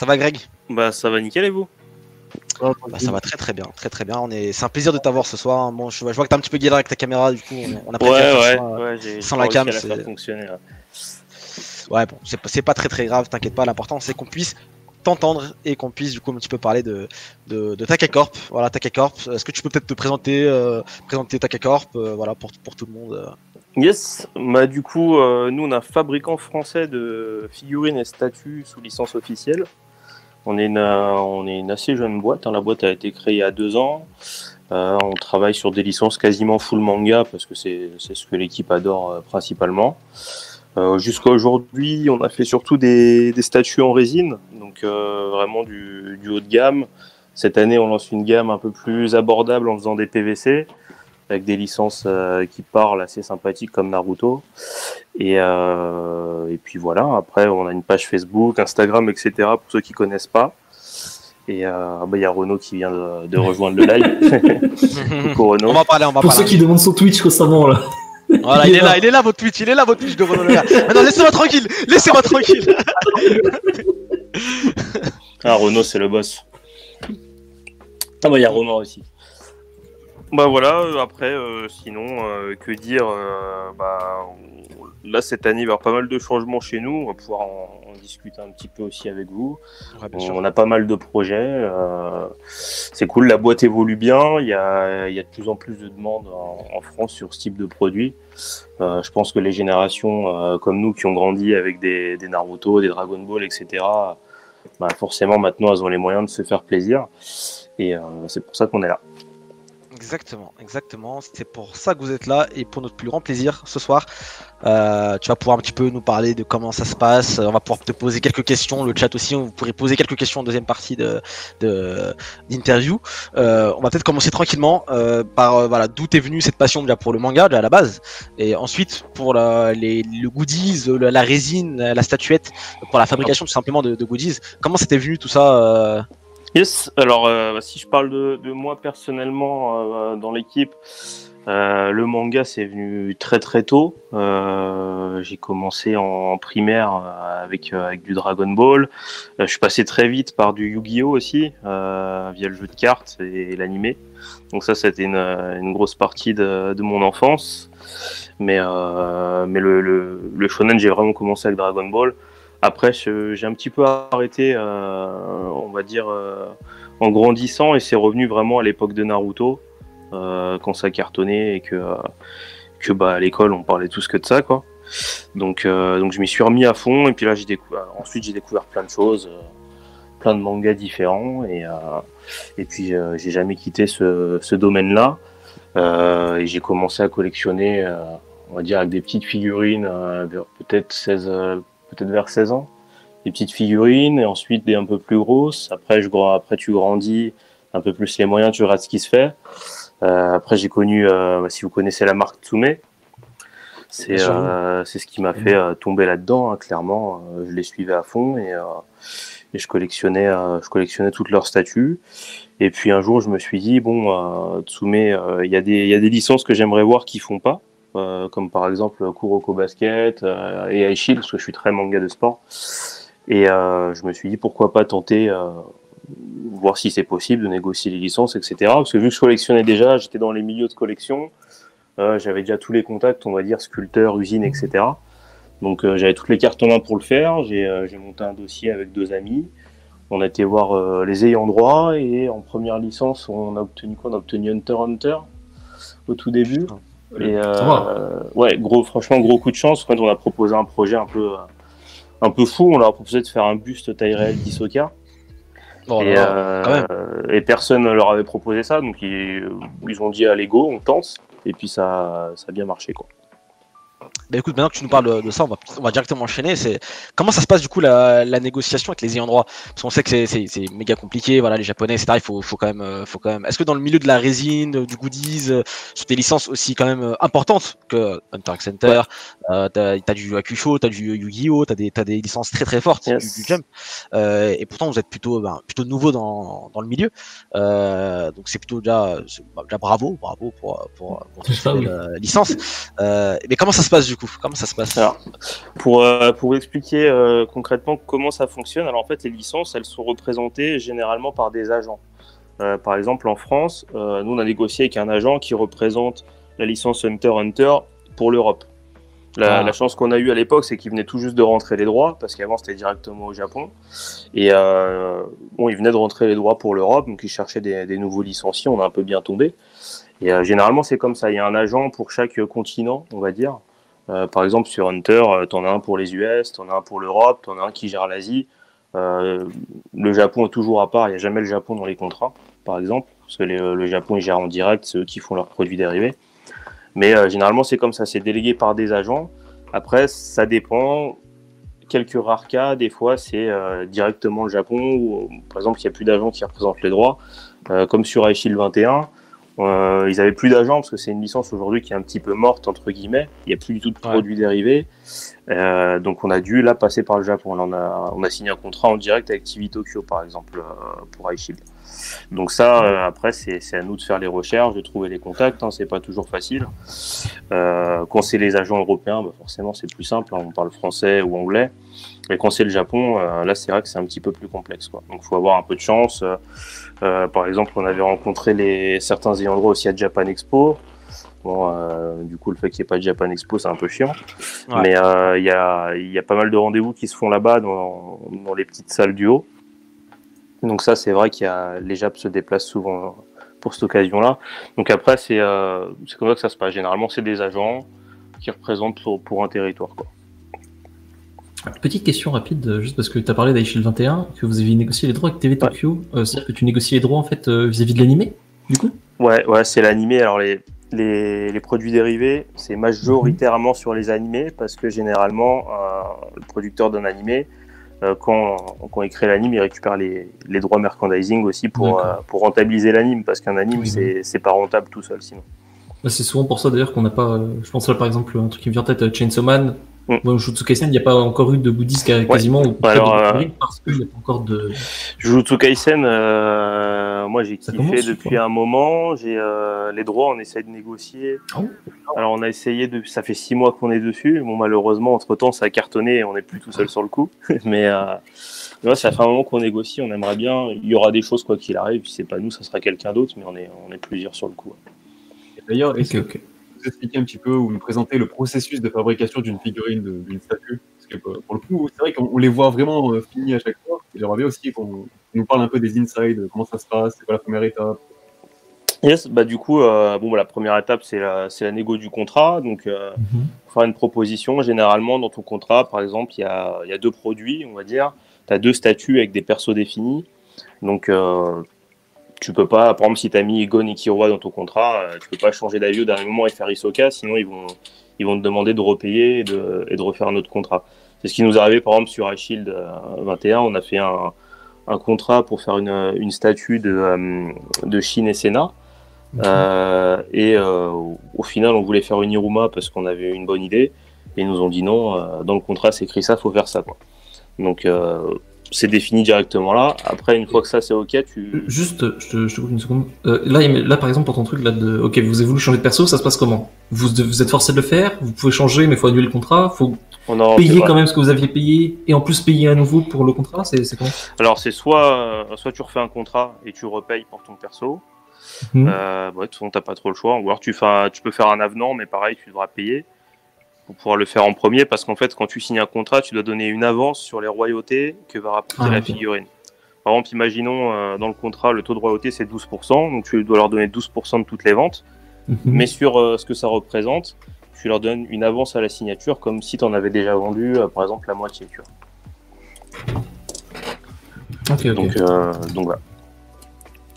Ça va Greg? Bah ça va nickel et vous? Bah, ça va très bien, très bien. C'est un plaisir de t'avoir ce soir. Bon, je vois que t'es un petit peu galère avec ta caméra, du coup on a préféré faire ça, j'ai sans la cam. réussi à la faire fonctionner. Ouais bon, c'est pas très grave, t'inquiète pas. L'important c'est qu'on puisse t'entendre et qu'on puisse du coup un petit peu parler de Takacorp. Voilà, Takacorp. Est-ce que tu peux peut-être te présenter Takacorp, voilà pour tout le monde. Yes, bah du coup nous on est un fabricant français de figurines et statues sous licence officielle. On est une assez jeune boîte, hein. La boîte a été créée il y a 2 ans. On travaille sur des licences quasiment full manga parce que c'est ce que l'équipe adore principalement. Jusqu'à aujourd'hui, on a fait surtout des statues en résine, donc vraiment du haut de gamme. Cette année, on lance une gamme un peu plus abordable en faisant des PVC, avec des licences qui parlent assez sympathiques comme Naruto. Et puis voilà, après, on a une page Facebook, Instagram, etc. pour ceux qui connaissent pas. Et y a Renaud qui vient de rejoindre le live. Coucou Renaud. On va parler. Pour ceux qui demandent son Twitch récemment là. Voilà, il est là votre Twitch, de Renaud le gars. Maintenant laissez-moi tranquille. Ah, Renaud c'est le boss. Ah bah il y a Romain aussi. Bah voilà, après sinon que dire, là cette année il va y avoir pas mal de changements chez nous, on va pouvoir en discuter un petit peu aussi avec vous. Ouais, on a pas mal de projets, c'est cool, la boîte évolue bien, il y a de plus en plus de demandes en France sur ce type de produit. Je pense que les générations comme nous qui ont grandi avec des Naruto, des Dragon Ball, etc., bah forcément maintenant elles ont les moyens de se faire plaisir et c'est pour ça qu'on est là. Exactement. C'est pour ça que vous êtes là et pour notre plus grand plaisir ce soir. Tu vas pouvoir un petit peu nous parler de comment ça se passe. On va pouvoir te poser quelques questions. Le chat aussi, vous pourrez poser quelques questions en deuxième partie d'interview. On va peut-être commencer tranquillement par voilà, d'où est venue cette passion déjà pour le manga déjà à la base, et ensuite pour le goodies, la résine, la statuette, pour la fabrication tout simplement de goodies. Comment c'était venu tout ça? Yes, alors si je parle de moi personnellement dans l'équipe, le manga c'est venu très très tôt. J'ai commencé en primaire avec du Dragon Ball. Je suis passé très vite par du Yu-Gi-Oh aussi via le jeu de cartes et l'animé. Donc ça c'était une grosse partie de mon enfance. Mais le shonen, j'ai vraiment commencé avec Dragon Ball. Après, j'ai un petit peu arrêté, on va dire, en grandissant, et c'est revenu vraiment à l'époque de Naruto, quand ça cartonnait et que bah, à l'école, on parlait tous que de ça, quoi. Donc je m'y suis remis à fond, et puis là, ensuite, j'ai découvert plein de choses, plein de mangas différents, et puis j'ai jamais quitté ce domaine-là. Et j'ai commencé à collectionner, on va dire, avec des petites figurines, peut-être vers 16 ans, des petites figurines, et ensuite des un peu plus grosses. Après, tu grandis, un peu plus les moyens, tu regardes ce qui se fait. Après, j'ai connu, si vous connaissez la marque Tsume, c'est ce qui m'a fait tomber là-dedans, hein, clairement. Je les suivais à fond et je collectionnais toutes leurs statues. Et puis un jour, je me suis dit, bon, Tsume, il y a des licences que j'aimerais voir qui font pas. Comme par exemple Kuroko Basket et Aishil, parce que je suis très manga de sport. Et je me suis dit pourquoi pas tenter, voir si c'est possible de négocier les licences, etc. Parce que vu que je collectionnais déjà, j'étais dans les milieux de collection, j'avais déjà tous les contacts, on va dire, sculpteurs, usines, etc. Donc j'avais toutes les cartes en main pour le faire. J'ai monté un dossier avec 2 amis. On a été voir les ayants droit, et en première licence, on a obtenu quoi? On a obtenu Hunter x Hunter au tout début. Et ouais, franchement, gros coup de chance. Quand on a proposé un projet un peu fou, on leur a proposé de faire un buste taille réelle d'Hisoka. Et personne ne leur avait proposé ça, donc ils ont dit allez go, on tente. Et puis ça a bien marché, quoi. Bah écoute, maintenant que tu nous parles de ça, on va directement enchaîner. Comment ça se passe du coup la négociation avec les ayants droit? Parce qu'on sait que c'est méga compliqué, voilà, les Japonais, etc. Il faut quand même. Est-ce que dans le milieu de la résine, du goodies, sur des licences aussi quand même importantes que Hunter x Hunter, t'as du Hakusho, t'as du Yu-Gi-Oh, t'as des licences très très fortes, yes, du Jump. Et pourtant vous êtes plutôt nouveau dans le milieu. Donc c'est plutôt déjà bravo pour cette licence. Mais comment ça se passe du coup? coup? Comment ça se passe? Alors, pour expliquer concrètement comment ça fonctionne, alors en fait, les licences, elles sont représentées généralement par des agents. Par exemple, en France, nous, on a négocié avec un agent qui représente la licence Hunter pour l'Europe. La chance qu'on a eue à l'époque, c'est qu'il venait tout juste de rentrer les droits, parce qu'avant, c'était directement au Japon. Et bon, il venait de rentrer les droits pour l'Europe, donc il cherchait des nouveaux licenciés. On a un peu bien tombé. Et généralement, c'est comme ça. Il y a un agent pour chaque continent, on va dire. Par exemple, sur Hunter, tu en as un pour les US, tu en as un pour l'Europe, tu en as un qui gère l'Asie. Le Japon est toujours à part, il n'y a jamais le Japon dans les contrats, par exemple, parce que le Japon il gère en direct, c'est eux qui font leurs produits dérivés. Mais généralement, c'est comme ça, c'est délégué par des agents. Après, ça dépend. Quelques rares cas, des fois, c'est directement le Japon, où, par exemple, il n'y a plus d'agents qui représentent les droits, comme sur iShield 21. Ils n'avaient plus d'agents parce que c'est une licence aujourd'hui qui est un petit peu morte, entre guillemets. Il n'y a plus du tout de produits dérivés. Donc on a dû là passer par le Japon. Là, on a signé un contrat en direct avec TV Tokyo, par exemple, pour iShield. Donc ça, après, c'est à nous de faire les recherches, de trouver les contacts. Hein, c'est pas toujours facile. Quand c'est les agents européens, bah, forcément, c'est plus simple. Hein, on parle français ou anglais. Et quand c'est le Japon, là, c'est vrai que c'est un petit peu plus complexe, quoi. Donc, il faut avoir un peu de chance. Par exemple, on avait rencontré certains ayants droit aussi à Japan Expo. Bon, du coup, le fait qu'il n'y ait pas de Japan Expo, c'est un peu chiant. Ouais. Mais il y a pas mal de rendez-vous qui se font là-bas dans les petites salles du haut. Donc ça, c'est vrai les Japs se déplacent souvent pour cette occasion-là. Donc après, c'est comme ça que ça se passe. Généralement, c'est des agents qui représentent pour un territoire, quoi. Petite question rapide, juste parce que tu as parlé d'iShield 21, que vous aviez négocié les droits avec TV Tokyo. C'est-à-dire que tu négocies les droits en fait vis-à-vis de l'animé, du coup? Ouais, c'est l'animé. Alors les produits dérivés, c'est majoritairement sur les animés, parce que généralement, le producteur d'un animé, quand il crée l'anime, il récupère les droits merchandising aussi pour rentabiliser l'anime, parce qu'un anime, c'est pas rentable tout seul sinon. C'est souvent pour ça d'ailleurs qu'on n'a pas, je pense là par exemple, un truc qui me vient en tête, Chainsaw Man. Bon, Jujutsu Kaisen, il n'y a pas encore eu de goodies quasiment, parce qu'il n'y a pas encore de... Jujutsu Kaisen, moi j'ai kiffé depuis un moment, les droits, on essaie de négocier. Alors on a essayé, ça fait 6 mois qu'on est dessus, bon malheureusement entre-temps ça a cartonné et on n'est plus tout seul sur le coup, mais ça fait un moment qu'on négocie, on aimerait bien, il y aura des choses quoi qu'il arrive, si c'est pas nous, ça sera quelqu'un d'autre, mais on est plusieurs sur le coup. Et d'ailleurs, vous expliquer un petit peu ou nous présenter le processus de fabrication d'une figurine, d'une statue? Parce que pour le coup, c'est vrai qu'on les voit vraiment finis à chaque fois. J'aimerais bien aussi qu'on nous parle un peu des inside, comment ça se passe, c'est quoi la première étape? Yes, bah du coup, la première étape, c'est la négo du contrat. Donc, faire une proposition. Généralement, dans ton contrat, par exemple, il y a 2 produits, on va dire. Tu as 2 statuts avec des persos définis. Donc, tu peux pas, par exemple, si tu as mis Gon et Killua dans ton contrat, tu peux pas changer d'avis au dernier moment et faire Hisoka, sinon ils vont te demander de repayer et de refaire un autre contrat. C'est ce qui nous est arrivé, par exemple, sur iShield 21, on a fait un contrat pour faire une statue de Shin et Senna. Au final, on voulait faire une Iruma parce qu'on avait une bonne idée, et ils nous ont dit non, dans le contrat c'est écrit ça, faut faire ça, quoi. Donc, c'est défini directement là. Après, une fois que ça c'est ok, Juste, je te coupe une seconde. Là, par exemple, pour ton truc là ok, vous avez voulu changer de perso, ça se passe comment? Vous êtes forcé de le faire? Vous pouvez changer, mais il faut annuler le contrat. Faut payer quand même ce que vous aviez payé et en plus payer à nouveau pour le contrat. C'est comment? Alors c'est soit tu refais un contrat et tu repayes pour ton perso. De toute façon, t'as pas trop le choix. Ou alors tu peux faire un avenant, mais pareil, tu devras payer pour pouvoir le faire en premier, parce qu'en fait, quand tu signes un contrat, tu dois donner une avance sur les royautés que va rapporter la figurine. Par exemple, imaginons dans le contrat, le taux de royauté c'est 12%, donc tu dois leur donner 12% de toutes les ventes, mais sur ce que ça représente, tu leur donnes une avance à la signature, comme si tu en avais déjà vendu, par exemple, la moitié. Tu vois. Donc voilà.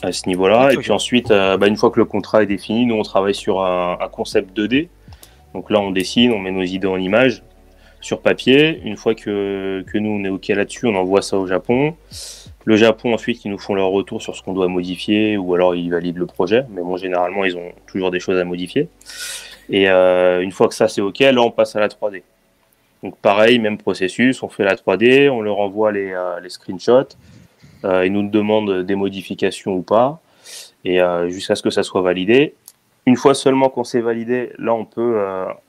À ce niveau-là, et puis ensuite, une fois que le contrat est défini, nous on travaille sur un concept 2D. Donc là, on dessine, on met nos idées en images sur papier. Une fois que nous, on est OK là-dessus, on envoie ça au Japon. Le Japon, ensuite, ils nous font leur retour sur ce qu'on doit modifier, ou alors ils valident le projet. Mais bon, généralement, ils ont toujours des choses à modifier. Et une fois que ça, c'est OK, là, on passe à la 3D. Donc pareil, même processus, on fait la 3D, on leur envoie les screenshots. Ils nous demandent des modifications ou pas. Et jusqu'à ce que ça soit validé. Une fois seulement qu'on s'est validé, là on peut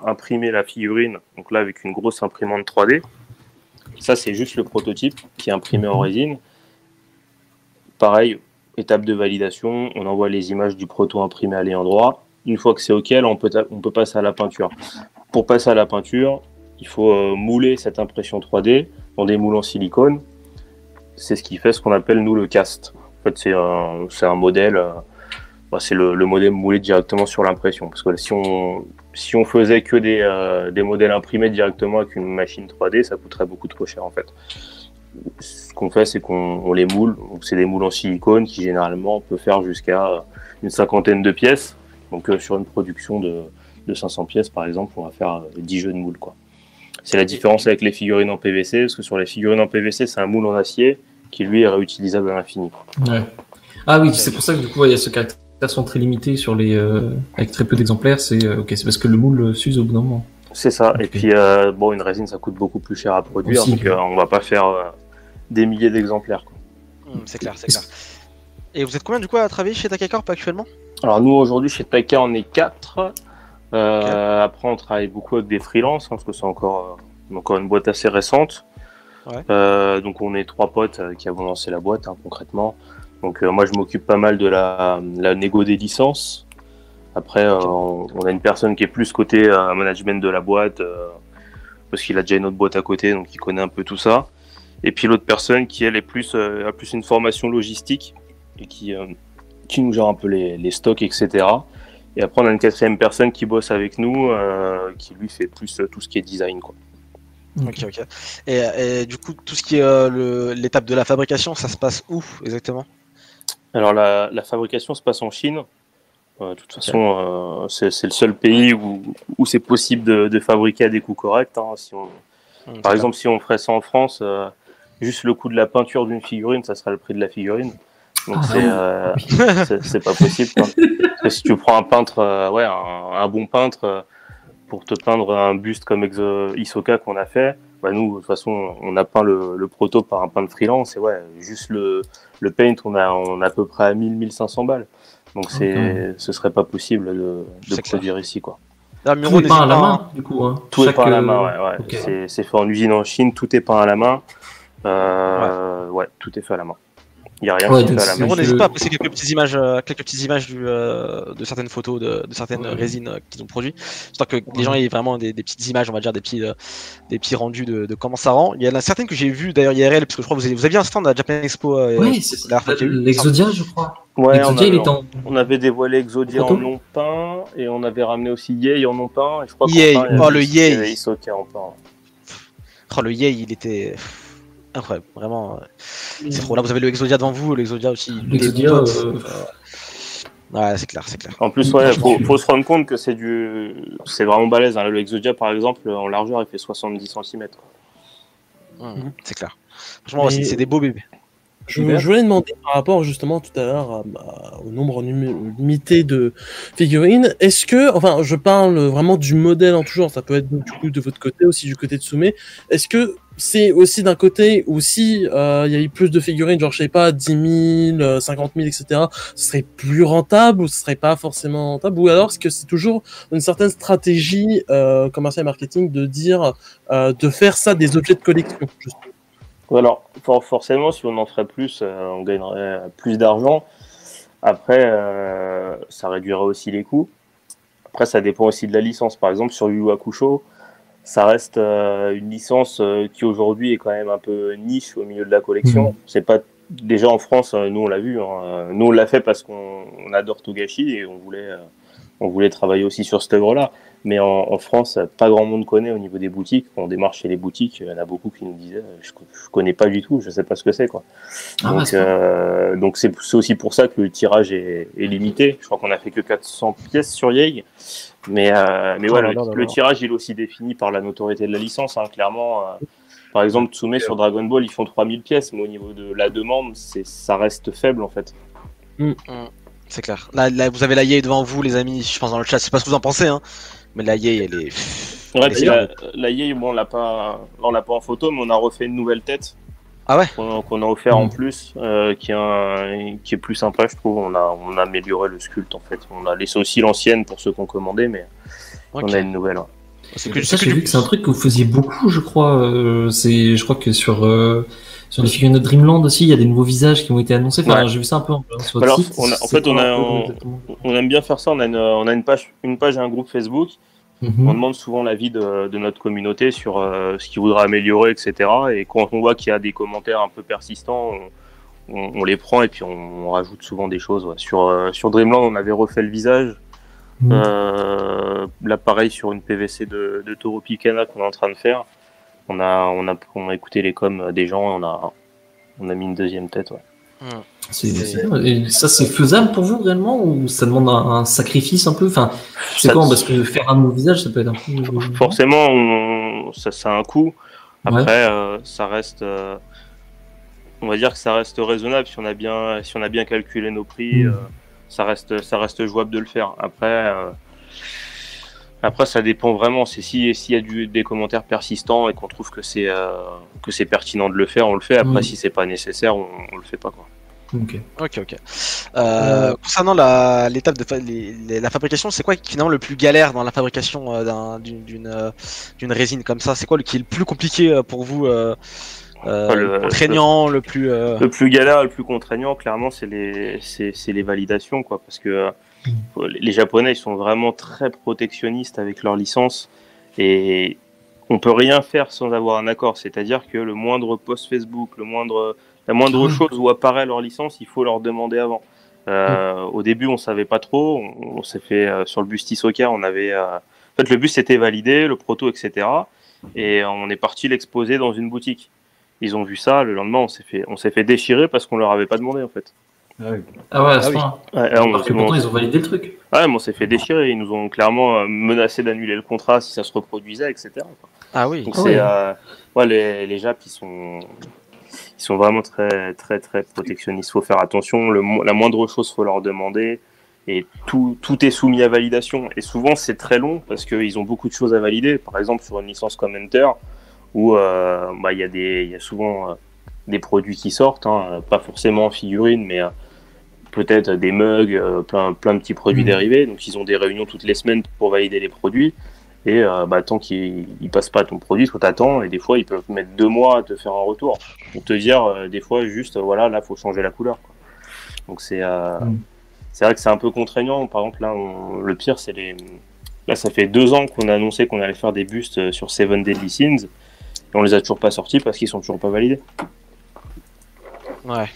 imprimer la figurine, donc là avec une grosse imprimante 3D. Ça c'est juste le prototype qui est imprimé en résine. Pareil, étape de validation, on envoie les images du proto imprimé à l'ayant droit. Une fois que c'est OK, là, on peut passer à la peinture. Pour passer à la peinture, il faut mouler cette impression 3D dans des moules en silicone. C'est ce qui fait ce qu'on appelle, nous, le cast. En fait, c'est un modèle, c'est le modèle moulé directement sur l'impression. Parce que si on faisait que des modèles imprimés directement avec une machine 3D, ça coûterait beaucoup trop cher, en fait. Ce qu'on fait, c'est qu'on les moule. Donc, c'est des moules en silicone qui, généralement, on peut faire jusqu'à une 50aine de pièces. Donc, sur une production de 500 pièces, par exemple, on va faire 10 jeux de moules, quoi. C'est la différence avec les figurines en PVC, parce que sur les figurines en PVC, c'est un moule en acier qui, lui, est réutilisable à l'infini. Ouais. Ah oui, c'est pour ça que, du coup, il y a ce caractère très limité sur avec très peu d'exemplaires. C'est c'est parce que le moule s'use au bout d'un moment. C'est ça. Okay. Et puis, une résine, ça coûte beaucoup plus cher à produire, aussi, donc on va pas faire des milliers d'exemplaires, quoi. C'est clair, c'est clair. Et vous êtes combien, du coup, à travailler chez Taka Corp actuellement? Alors, nous, aujourd'hui, chez Taka, on est 4. Après, on travaille beaucoup avec des freelances, parce que c'est encore une boîte assez récente. Ouais. Donc, on est 3 potes qui avons lancé la boîte, concrètement. Donc, moi, je m'occupe pas mal de la négo des licences. Après, on a une personne qui est plus côté management de la boîte, parce qu'il a déjà une autre boîte à côté, donc il connaît un peu tout ça. Et puis, l'autre personne qui, elle, a plus une formation logistique et qui nous gère un peu les stocks, etc. Et après, on a une 4e personne qui bosse avec nous, qui lui fait plus tout ce qui est design, quoi. Ok. Et du coup, tout ce qui est l'étape de la fabrication, ça se passe où exactement? Alors, la fabrication se passe en Chine. De toute façon, c'est le seul pays où c'est possible de fabriquer à des coûts corrects. Par exemple, si on ferait ça en France, juste le coût de la peinture d'une figurine, ça sera le prix de la figurine. Donc c'est pas possible, quoi. Parce que si tu prends un peintre, un bon peintre pour te peindre un buste comme Hisoka qu'on a fait, nous de toute façon on a peint le proto par un peintre freelance et juste le paint on a à peu près à 1000-1500 balles. Donc ce serait pas possible de produire ici, quoi. Tout est peint à la main, du coup. Hein. Tout est peint à la main, ouais. Okay. C'est fait en usine en Chine, tout est peint à la main. Tout est fait à la main. Il n'y a rien qui est fait à la main. N'hésite pas à passer quelques petites images de certaines photos, de certaines résines qu'ils ont produites. Histoire que les gens aient vraiment des petites images, on va dire, des petits rendus de comment ça rend. Il y en a certaines que j'ai vues d'ailleurs IRL, parce que je crois que vous aviez un stand à la Japan Expo. C'est l'Exodia, je crois. Ouais, on avait dévoilé Exodia en non peint et on avait ramené aussi Yei en non peint. Et je crois le Yei. Hisoka en peint. Oh, le Yei, il était incroyable, vraiment. C'est trop. Là, vous avez le Exodia devant vous, l'Exodia aussi. L'Exodia. Ouais, c'est clair. En plus, faut se rendre compte que c'est vraiment balèze. Le Exodia, par exemple, en largeur, il fait 70 cm. C'est clair. Franchement, c'est des beaux bébés. Je voulais demander par rapport justement tout à l'heure au nombre limité de figurines. Est-ce que, je parle vraiment du modèle en tout genre, ça peut être du coup de votre côté aussi du côté de Soumé. Est-ce que c'est aussi d'un côté où si il y a eu plus de figurines, genre je sais pas 10 000, 50 000, etc., ce serait plus rentable ou ce serait pas forcément rentable, ou alors est-ce que c'est toujours une certaine stratégie commerciale et marketing de dire de faire ça des objets de collection justement. Alors, forcément, si on en ferait plus, on gagnerait plus d'argent. Après, ça réduirait aussi les coûts. Après, ça dépend aussi de la licence. Par exemple, sur Yu Yu Hakusho, ça reste une licence qui aujourd'hui est quand même un peu niche au milieu de la collection. C'est pas déjà en France, nous on l'a vu. Nous on l'a fait parce qu'on adore Togashi et on voulait travailler aussi sur cette œuvre-là. Mais en France, pas grand monde connaît au niveau des boutiques. Quand on démarche chez les boutiques, il y en a beaucoup qui nous disaient je connais pas du tout, je sais pas ce que c'est, quoi. Donc c'est aussi pour ça que le tirage est limité. Je crois qu'on a fait que 400 pièces sur Yei. Mais le tirage il est aussi défini par la notoriété de la licence, clairement. Par exemple, Tsume sur Dragon Ball, ils font 3000 pièces, mais au niveau de la demande, ça reste faible en fait. C'est clair. Là, vous avez la Yei devant vous, les amis. Je pense dans le chat, je sais pas ce que vous en pensez, mais la Yei, elle est. La Yei, on l'a pas en photo, mais on a refait une nouvelle tête. Ah ouais. Qu'on a offert en plus, qui est plus sympa, je trouve. On a amélioré le sculpte en fait. On a laissé aussi l'ancienne pour ceux qui ont commandé, mais on a une nouvelle. Ouais. J'ai vu que c'est un truc que vous faisiez beaucoup, je crois. Je crois que sur les figurines de Dreamland aussi, il y a des nouveaux visages qui ont été annoncés. Enfin, j'ai vu ça un peu sur votre site. On aime bien faire ça. On a une page et un groupe Facebook. On demande souvent l'avis de notre communauté sur ce qu'ils voudraient améliorer, etc. Et quand on voit qu'il y a des commentaires un peu persistants, on les prend et puis on rajoute souvent des choses. Ouais. Sur Dreamland, on avait refait le visage. Là, pareil, sur une PVC de Toro Picana qu'on est en train de faire. On a écouté les coms des gens et on a mis une deuxième tête. Ouais. Et ça, c'est faisable pour vous réellement ou ça demande un sacrifice un peu? Enfin, c'est quoi? Parce que faire un nouveau visage, ça peut être un peu. Forcément, ça a un coût. Après, ça reste. On va dire que ça reste raisonnable si on a bien calculé nos prix. Ça reste jouable de le faire. Après, ça dépend vraiment. C'est s'il y a des commentaires persistants et qu'on trouve que c'est pertinent de le faire, on le fait. Après, si c'est pas nécessaire, on le fait pas quoi. Ok. Concernant l'étape de la fabrication, c'est quoi finalement le plus galère dans la fabrication d'une résine comme ça? C'est quoi qui est le plus compliqué pour vous, contraignant, le plus galère, le plus contraignant, clairement, c'est les validations, quoi, parce que les Japonais, ils sont vraiment très protectionnistes avec leur licence et on peut rien faire sans avoir un accord. C'est-à-dire que le moindre post Facebook, la moindre chose où apparaît leur licence, il faut leur demander avant. Au début, on savait pas trop. On s'est fait sur le bus Tisoka, en fait, le bus était validé, le proto, etc. Et on est parti l'exposer dans une boutique. Ils ont vu ça. Le lendemain, on s'est fait déchirer parce qu'on leur avait pas demandé en fait. À ce point. Parce que pourtant, ils ont validé le truc. Ouais, mais on s'est fait déchirer. Ils nous ont clairement menacé d'annuler le contrat si ça se reproduisait, etc. Ah oui. Donc les Japs, ils sont vraiment très, très, très protectionnistes. Il faut faire attention. La moindre chose, faut leur demander. Et tout est soumis à validation. Et souvent, c'est très long parce qu'ils ont beaucoup de choses à valider. Par exemple, sur une licence comme Hunter, où il y a souvent des produits qui sortent, pas forcément en figurines, mais peut-être des mugs, plein de petits produits dérivés. Donc, ils ont des réunions toutes les semaines pour valider les produits. Et tant qu'ils passent pas ton produit, toi t'attends, et des fois ils peuvent mettre 2 mois à te faire un retour pour te dire des fois juste là faut changer la couleur quoi. Donc c'est vrai que c'est un peu contraignant. Par exemple là le pire c'est là ça fait 2 ans qu'on a annoncé qu'on allait faire des bustes sur Seven Deadly Sins et on les a toujours pas sortis parce qu'ils sont toujours pas validés. Ouais,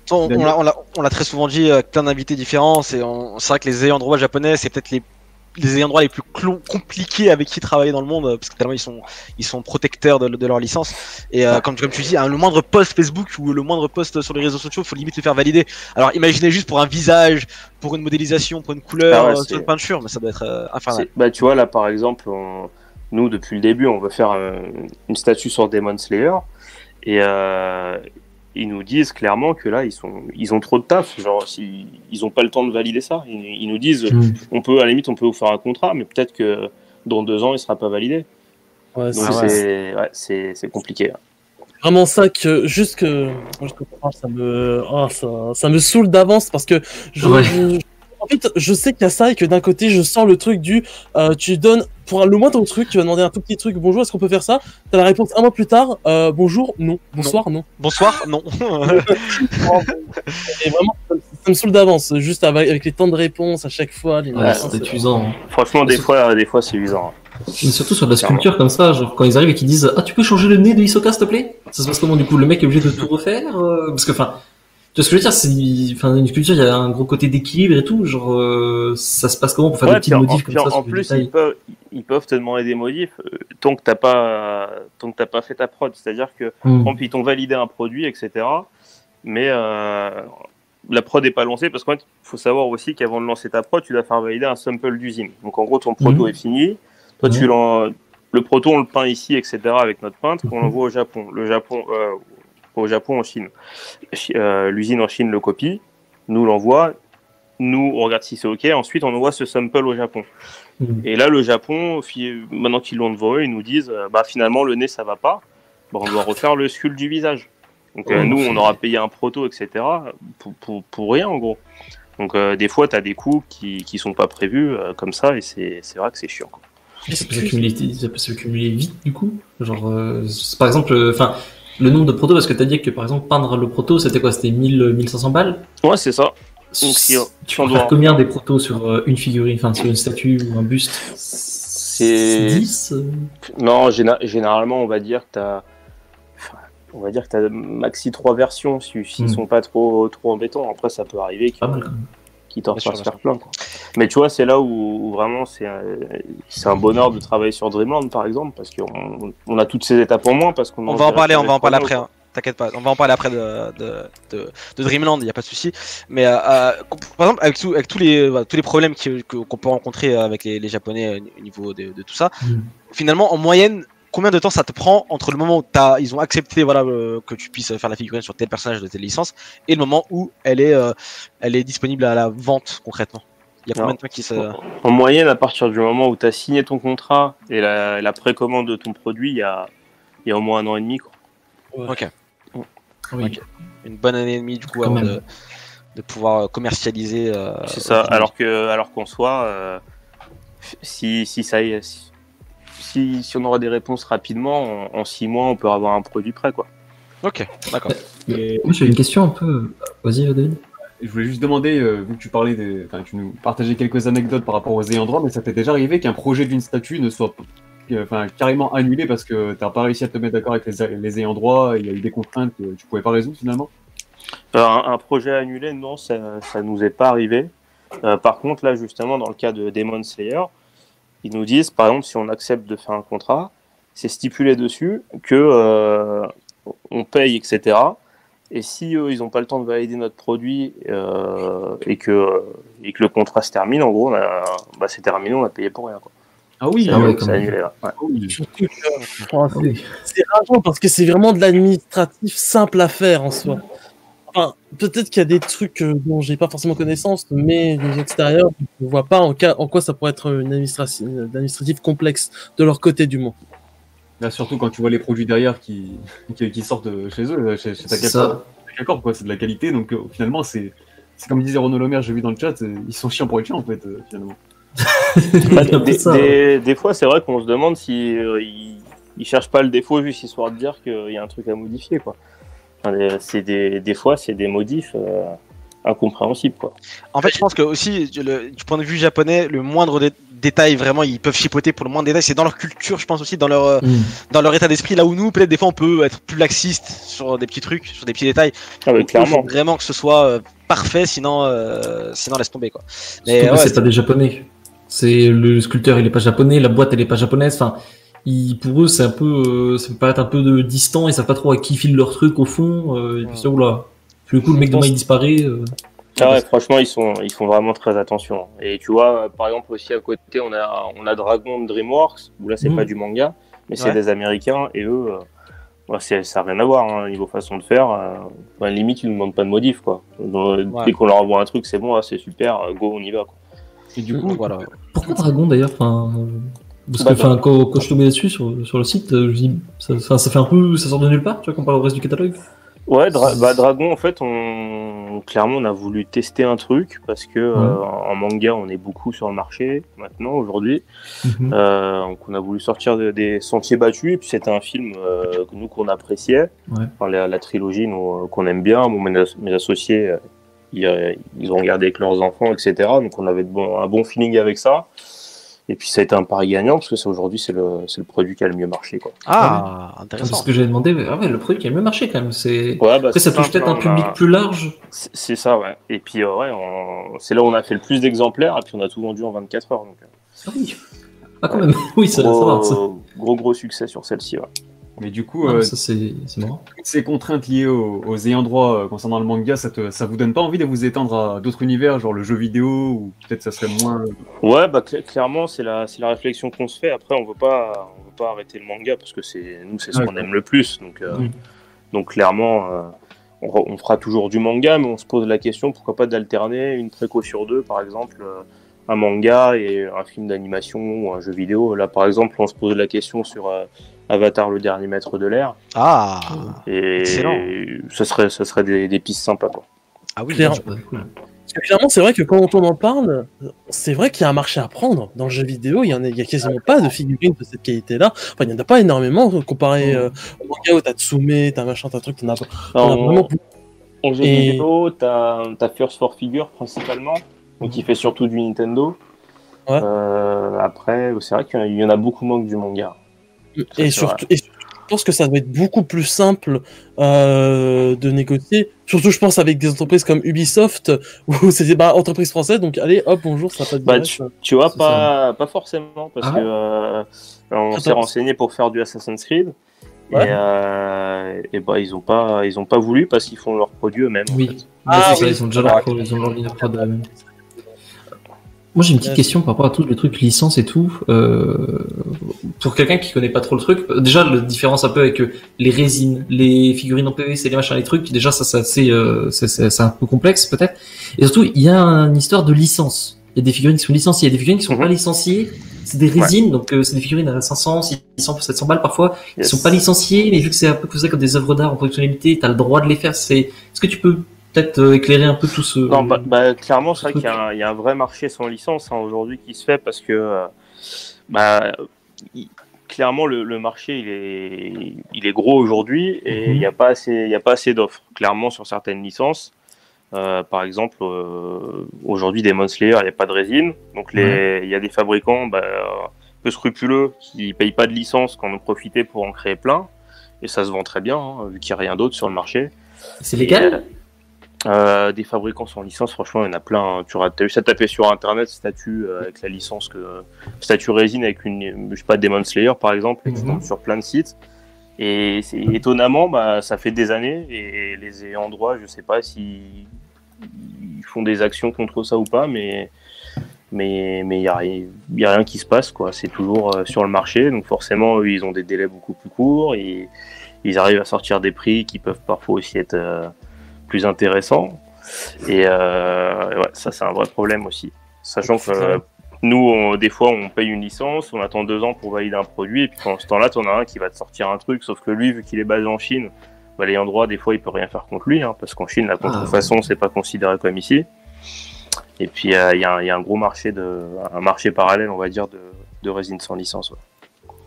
on l'a très souvent dit avec plein d'invités différents. C'est vrai que les ayants droit japonais, c'est peut-être les ayants droit les plus compliqués avec qui travailler dans le monde parce que tellement ils sont protecteurs de leur licence et comme tu dis le moindre post Facebook ou le moindre post sur les réseaux sociaux il faut limite le faire valider. Alors imaginez juste pour un visage, pour une modélisation, pour une couleur, sur une peinture, mais ça doit être infernal. Tu vois là par exemple nous depuis le début on veut faire une statue sur Demon Slayer et ils nous disent clairement que là ils ont trop de taf, genre ils ont pas le temps de valider ça. Ils nous disent on peut vous faire un contrat, mais peut-être que dans 2 ans il sera pas validé. Ouais, donc c'est compliqué. Vraiment ça que ça me saoule d'avance parce que en fait, je sais qu'il y a ça et que d'un côté, je sens le truc tu donnes pour le moindre truc, tu vas demander un tout petit truc, bonjour, est-ce qu'on peut faire ça? T'as la réponse 1 mois plus tard, bonjour, non, bonsoir, non. Bonsoir, non. Et vraiment, ça me saoule d'avance, juste avec les temps de réponse à chaque fois. C'est usant. Franchement, des fois, c'est usant. Mais surtout sur de la sculpture comme ça, genre quand ils arrivent et qu'ils disent tu peux changer le nez de Hisoka s'il te plaît? Ça se passe comment du coup? Le mec est obligé de tout refaire? Parce que tu vois ce que je veux dire, une sculpture, il y a un gros côté d'équilibre et tout, genre, ça se passe comment pour faire des petites modifs comme ça? En plus, ils peuvent te demander des modifs tant que t'as pas fait ta prod. C'est-à-dire que, par exemple, ils t'ont validé un produit, etc. Mais la prod n'est pas lancée parce qu'en fait, il faut savoir aussi qu'avant de lancer ta prod, tu dois faire valider un sample d'usine. Donc, en gros, ton proto est fini. Toi, le proto, on le peint ici, etc. avec notre peintre, on l'envoie au Japon. Au Japon, en Chine. L'usine en Chine le copie, nous l'envoie, nous on regarde si c'est ok, ensuite on envoie ce sample au Japon. Et là le Japon, maintenant qu'ils l'ont devant eux, ils nous disent finalement le nez ça va pas, on doit refaire le sculpt du visage. Donc nous, on aura payé un proto, etc. pour rien, en gros. Donc des fois, tu as des coûts qui sont pas prévus comme ça, et c'est vrai que c'est chiant, quoi. Ça peut s'accumuler vite, du coup. Genre, par exemple, le nombre de protos, parce que tu as dit que, par exemple, peindre le proto, c'était quoi? C'était 1500 balles? Ouais, c'est ça. Donc, tu peux faire combien des protos sur une figurine, enfin sur une statue ou un buste? C'est 10 Non, généralement, on va dire que tu as maxi 3 versions, s'ils sont pas trop embêtants. Après, ça peut arriver qu'ils t'en fassent faire plein, quoi. Mais tu vois, c'est là où vraiment c'est un bonheur de travailler sur Dreamland, par exemple, parce qu'on a toutes ces étapes en moins. On va en parler après. Hein. T'inquiète pas, on va en parler après de Dreamland, il n'y a pas de souci. Mais par exemple, avec tous les problèmes qu'on peut rencontrer avec les Japonais au niveau de tout ça, finalement, en moyenne, combien de temps ça te prend entre le moment où ils ont accepté que tu puisses faire la figurine sur tel personnage de telle licence et le moment où elle est disponible à la vente concrètement? Il y a combien de temps qui se... En moyenne, à partir du moment où tu as signé ton contrat et la précommande de ton produit, il y a au moins 1 an et demi, quoi. Ok. Oui. Okay. Une bonne année et demie du coup avant de pouvoir commercialiser. C'est ça. Alors qu'en soi, si on aura des réponses rapidement, en 6 mois, on peut avoir un produit prêt, quoi. Ok, d'accord. Moi, j'ai une question un peu. Vas-y, David. Je voulais juste demander, vu que tu parlais tu nous partageais quelques anecdotes par rapport aux ayants droit, mais ça t'est déjà arrivé qu'un projet d'une statue ne soit carrément annulé parce que t'as pas réussi à te mettre d'accord avec les ayants droit, il y a eu des contraintes que tu pouvais pas résoudre finalement? Un projet annulé, non, ça nous est pas arrivé. Par contre, là, justement, dans le cas de Demon Slayer, ils nous disent, par exemple, si on accepte de faire un contrat, c'est stipulé dessus que on paye, etc. Et si eux, ils n'ont pas le temps de valider notre produit et que le contrat se termine, en gros, c'est terminé, on a payé pour rien, quoi. Ah oui, c'est annulé, là. Ouais. C'est rageant parce que c'est vraiment de l'administratif simple à faire en soi. Enfin, peut-être qu'il y a des trucs dont j'ai pas forcément connaissance, mais les extérieurs, je ne vois pas en quoi ça pourrait être une administratif complexe de leur côté du moins. Là, surtout quand tu vois les produits derrière qui sortent de chez eux, chez Takakor, quoi, c'est de la qualité, donc finalement c'est comme disait Renaud Lemaire, j'ai vu dans le chat, ils sont chiants pour être chiants en fait, finalement. Des fois, c'est vrai qu'on se demande si ils cherchent pas le défaut juste histoire de dire qu'il y a un truc à modifier, quoi. Des fois, c'est des modifs incompréhensibles, quoi. En fait, je pense que aussi, du point de vue japonais, le moindre détail, vraiment, ils peuvent chipoter pour le moindre détail. C'est dans leur culture, je pense aussi, dans leur état d'esprit. Là où nous, peut-être des fois, on peut être plus laxiste sur des petits trucs, sur des petits détails. Clairement. Il faut vraiment que ce soit parfait, sinon laisse tomber, quoi. Mais ouais, c'est pas des Japonais. C'est le sculpteur, il est pas japonais, la boîte, elle est pas japonaise. Enfin, pour eux, c'est un peu, ça peut paraître un peu distant. Ils savent pas trop à qui filent leur truc au fond. Et puis oula, le coup, le mec demain il disparaît. Franchement, ils font vraiment très attention. Et tu vois, par exemple aussi à côté, on a Dragon de DreamWorks, où là c'est pas du manga, mais c'est des Américains, et eux, ça n'a rien à voir, hein, niveau façon de faire. Limite, ils ne demandent pas de modif, quoi. Dès qu'on leur envoie un truc, c'est bon, c'est super, go, on y va, quoi. Et du coup, voilà. Pourquoi Dragon d'ailleurs? Parce que quand je tombais dessus sur le site, je dis, ça fait un peu, ça sort de nulle part, tu vois, comparé au reste du catalogue. Ouais, Dragon, en fait, clairement, on a voulu tester un truc parce que en manga, on est beaucoup sur le marché maintenant, aujourd'hui. Donc, on a voulu sortir des sentiers battus. Et puis, c'était un film qu'on appréciait. La trilogie qu'on aime bien. Mes associés, ils ont regardé avec leurs enfants, etc. Donc, on avait un bon feeling avec ça. Et puis ça a été un pari gagnant parce que aujourd'hui c'est le produit qui a le mieux marché, quoi. Intéressant. C'est ce que j'avais demandé. Le produit qui a le mieux marché quand même. Après ça touche peut-être un public plus large. C'est ça, ouais. Et puis c'est là où on a fait le plus d'exemplaires et puis on a tout vendu en 24 heures. Donc. Ah oui. Ah quand même. Oui, ça va. Ça. Gros succès sur celle-ci, ouais. Mais du coup, ça c'est marrant. Toutes ces contraintes liées aux ayants droit concernant le manga, ça vous donne pas envie de vous étendre à d'autres univers, genre le jeu vidéo, ou peut-être ça serait moins... Ouais, clairement, c'est la réflexion qu'on se fait. Après, on veut pas arrêter le manga parce que c'est ce qu'on aime le plus. Donc clairement, on fera toujours du manga, mais on se pose la question, pourquoi pas d'alterner une préco sur deux, par exemple, un manga et un film d'animation ou un jeu vidéo. Là, par exemple, on se pose la question sur Avatar le dernier maître de l'air. Ah, et excellent. Ce serait des pistes sympas, quoi. Ah oui, Claire. Parce que clairement, c'est vrai que quand on en parle, c'est vrai qu'il y a un marché à prendre. Dans le jeu vidéo, il y a quasiment pas de figurines de cette qualité-là. Enfin, il n'y en a pas énormément comparé au manga où t'as Tsume, t'as machin, t'as truc, t'en as vraiment. En jeu vidéo, t'as First for Figure principalement, donc il fait surtout du Nintendo. Ouais. Après, c'est vrai qu'il y en a beaucoup moins que du manga. Et surtout, je pense que ça doit être beaucoup plus simple de négocier. Surtout, je pense, avec des entreprises comme Ubisoft, où c'est des entreprises françaises, donc allez, hop, bonjour, ça passe direct. Tu vois, pas forcément, parce que on s'est renseigné pour faire du Assassin's Creed. Ouais. Et ils ont pas voulu parce qu'ils font leurs produits eux-mêmes. Oui. En fait. Ça, ils ont déjà leur ligne de prod eux-mêmes. Moi, j'ai une petite question par rapport à tout le truc licence et tout. Pour quelqu'un qui connaît pas trop le truc, déjà, la différence un peu avec les résines, les figurines en PVC, les machins, les trucs, déjà, c'est un peu complexe, peut-être. Et surtout, il y a une histoire de licence. Il y a des figurines qui sont licenciées, il y a des figurines qui sont pas licenciées. C'est des résines, donc c'est des figurines à 500, 600, 700 balles parfois. Ils sont pas licenciés, mais vu que c'est un peu considéré comme des œuvres d'art en production limitée, t'as le droit de les faire. Est-ce que tu peux peut-être éclairer un peu tout ce... Non, clairement, c'est vrai qu'il y a un vrai marché sans licence aujourd'hui qui se fait parce que clairement le marché il est gros aujourd'hui et il n'y a pas assez d'offres. Clairement sur certaines licences, par exemple aujourd'hui Demon Slayer, il n'y a pas de résine, donc il y a des fabricants peu scrupuleux qui payent pas de licence, qui en ont profité pour en créer plein et ça se vend très bien vu qu'il n'y a rien d'autre sur le marché. C'est légal? Des fabricants sans licence, franchement, il y en a plein. Hein. Tu as juste à taper sur internet statut avec la licence statut résine avec je sais pas, Demon Slayer par exemple, et tu tombes sur plein de sites. Et étonnamment, ça fait des années et les ayants droit, je sais pas s'ils font des actions contre ça ou pas, mais il y a rien qui se passe, quoi. C'est toujours sur le marché, donc forcément, eux, ils ont des délais beaucoup plus courts et ils arrivent à sortir des prix qui peuvent parfois aussi être plus intéressant et ça c'est un vrai problème aussi, sachant que nous des fois on paye une licence, on attend 2 ans pour valider un produit et puis pendant ce temps là t'en as un qui va te sortir un truc, sauf que lui vu qu'il est basé en Chine, l'ayant droit des fois il peut rien faire contre lui parce qu'en Chine la contrefaçon c'est pas considéré comme ici et puis il y a un gros marché un marché parallèle on va dire de résine sans licence.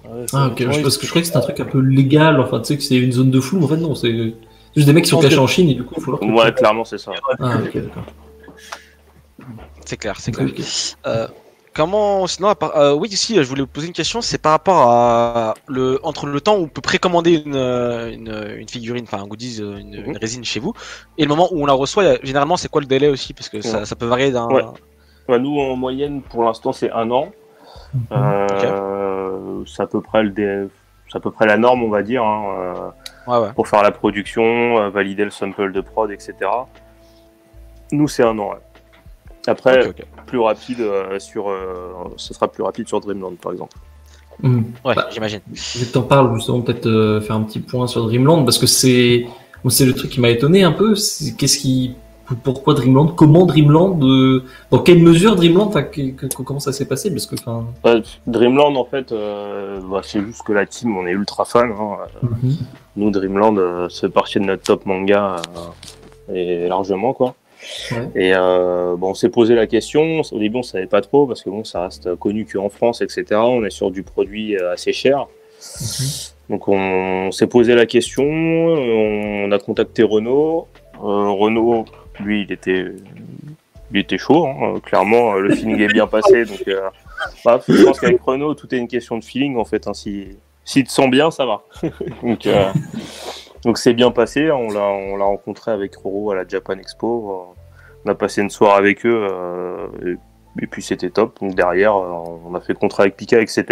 Ok, parce que je croyais que c'était un truc un peu légal, enfin tu sais que c'est une zone de flou, en fait non, c'est juste des mecs qui sont cachés en Chine et du coup il faut leur... Ouais, clairement c'est ça. Ok, d'accord. C'est clair. Okay. Comment, sinon, oui, ici, je voulais vous poser une question, c'est par rapport à entre le temps où on peut précommander une figurine, enfin un goodies, une résine chez vous, et le moment où on la reçoit, généralement, c'est quoi le délai aussi, parce que ça peut varier d'un... Ouais. Nous, en moyenne, pour l'instant, c'est 1 an. C'est à peu près la norme, on va dire, pour faire la production, valider le sample de prod, etc. Nous, c'est 1 an. Ouais. Après, plus rapide ce sera plus rapide sur Dreamland, par exemple. Ouais, j'imagine. Je t'en parle justement, peut-être faire un petit point sur Dreamland, parce que c'est le truc qui m'a étonné un peu. Pourquoi Dreamland? Comment Dreamland? Dans quelle mesure Dreamland? Comment ça s'est passé? Parce que Dreamland, en fait, c'est juste que la team, on est ultra fan. Nous, Dreamland, c'est parti de notre top manga et largement, quoi. Ouais. Et on s'est posé la question. Au début, on savait pas trop parce que ça reste connu qu'en France, etc. On est sur du produit assez cher. Donc, on s'est posé la question. On a contacté Renault. Renault, lui, il était chaud. Clairement, le feeling est bien passé. Donc, je pense qu'avec Renault, tout est une question de feeling en fait. S'il te sent bien, ça va. Donc c'est bien passé, on l'a rencontré avec Roro à la Japan Expo, on a passé une soirée avec eux et puis c'était top. Donc derrière on a fait le contrat avec Pika, etc.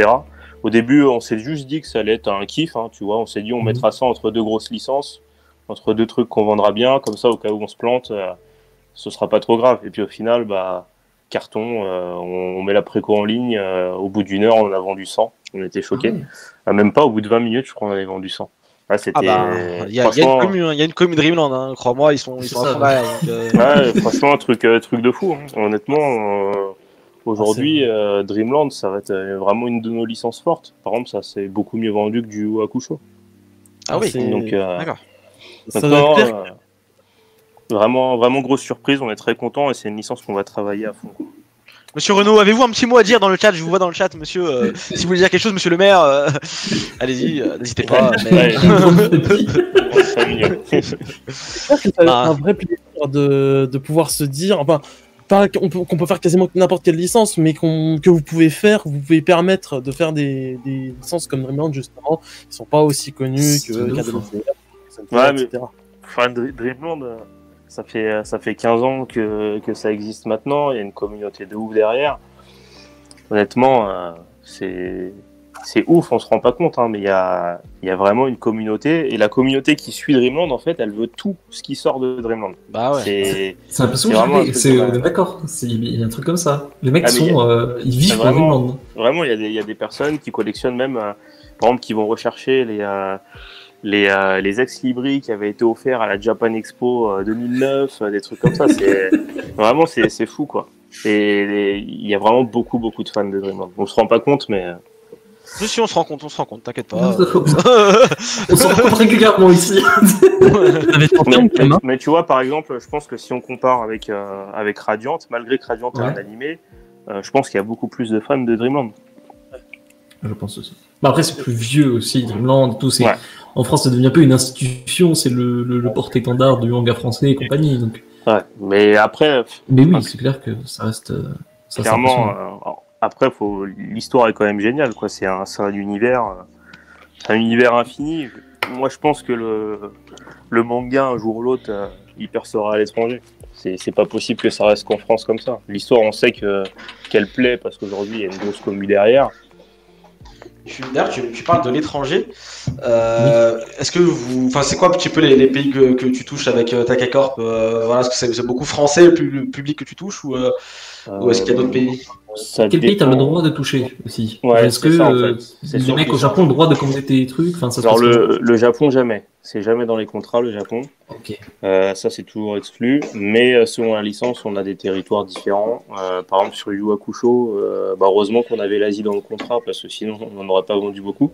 Au début on s'est juste dit que ça allait être un kiff, tu vois, on s'est dit on mettra ça entre 2 grosses licences, entre 2 trucs qu'on vendra bien, comme ça au cas où on se plante, ce sera pas trop grave. Et puis au final, carton, on met la préco en ligne, au bout d'1 heure on en a vendu 100, on était choqués. Même pas, au bout de 20 minutes je crois qu'on avait vendu 100. Ah, il y a une commune Dreamland, crois-moi, ils sont à fond derrière. Ouais, franchement, un truc de fou. Honnêtement, Aujourd'hui, Dreamland, ça va être vraiment une de nos licences fortes. Par exemple, ça c'est beaucoup mieux vendu que du Yu Hakusho. Ah oui, donc d'accord. Ça doit être clair. Vraiment, vraiment grosse surprise. On est très content et c'est une licence qu'on va travailler à fond. Monsieur Renaud, avez-vous un petit mot à dire dans le chat? Je vous vois dans le chat, monsieur. Si vous voulez dire quelque chose, monsieur le maire, allez-y, n'hésitez pas. Mais... C'est mignon. J'espère que ça va être un vrai plaisir de pouvoir se dire, enfin, qu'on peut faire quasiment n'importe quelle licence, mais que vous pouvez permettre de faire des licences comme Dreamland justement, qui sont pas aussi connues que Cadence, etc. Enfin, Dreamland, ça fait 15 ans que ça existe maintenant. Il y a une communauté de ouf derrière. Honnêtement, c'est ouf, on se rend pas compte, hein, mais il y a vraiment une communauté. Et la communauté qui suit Dreamland, en fait, elle veut tout ce qui sort de Dreamland. Bah ouais. C'est un peu souvent. D'accord, il y a un truc comme ça. Les mecs ils vivent pour Dreamland. Vraiment, il y a des personnes qui collectionnent même, par exemple, qui vont rechercher les ex-libris qui avaient été offerts à la Japan Expo 2009, des trucs comme ça. Vraiment, c'est fou, quoi. Et il y a vraiment beaucoup de fans de Dreamland. On se rend pas compte, mais... Si, on se rend compte, t'inquiète pas. On s'en rend compte régulièrement ici. mais tu vois, par exemple, je pense que si on compare avec Radiant, malgré que Radiant est un animé, je pense qu'il y a beaucoup plus de fans de Dreamland. Je pense aussi. Bah après, c'est plus vieux aussi, Dreamland, tout. En France, ça devient un peu une institution, c'est le porte-étendard du manga français et compagnie. Donc... Ouais, mais après... Mais oui, c'est clair que ça reste... clairement, après, l'histoire est quand même géniale, quoi. C'est un univers infini. Moi, je pense que le manga, un jour ou l'autre, il percera à l'étranger. C'est pas possible que ça reste qu'en France comme ça. L'histoire, on sait qu'elle plaît parce qu'aujourd'hui, il y a une grosse commu derrière. D'ailleurs, tu parles de l'étranger. Est-ce que c'est quoi un petit peu les pays que tu touches avec Takacorp? Est-ce que c'est beaucoup français le public que tu touches ou est-ce qu'il y a d'autres pays? Quel pays t'as le droit de toucher aussi? Est-ce que les mecs au Japon ont le droit de commander tes trucs? Alors le Japon, jamais. C'est jamais dans les contrats, le Japon. Okay. Ça, c'est toujours exclu. Mais selon la licence, on a des territoires différents. Par exemple, sur Yu Hakusho, heureusement qu'on avait l'Asie dans le contrat, parce que sinon, on n'en aurait pas vendu beaucoup.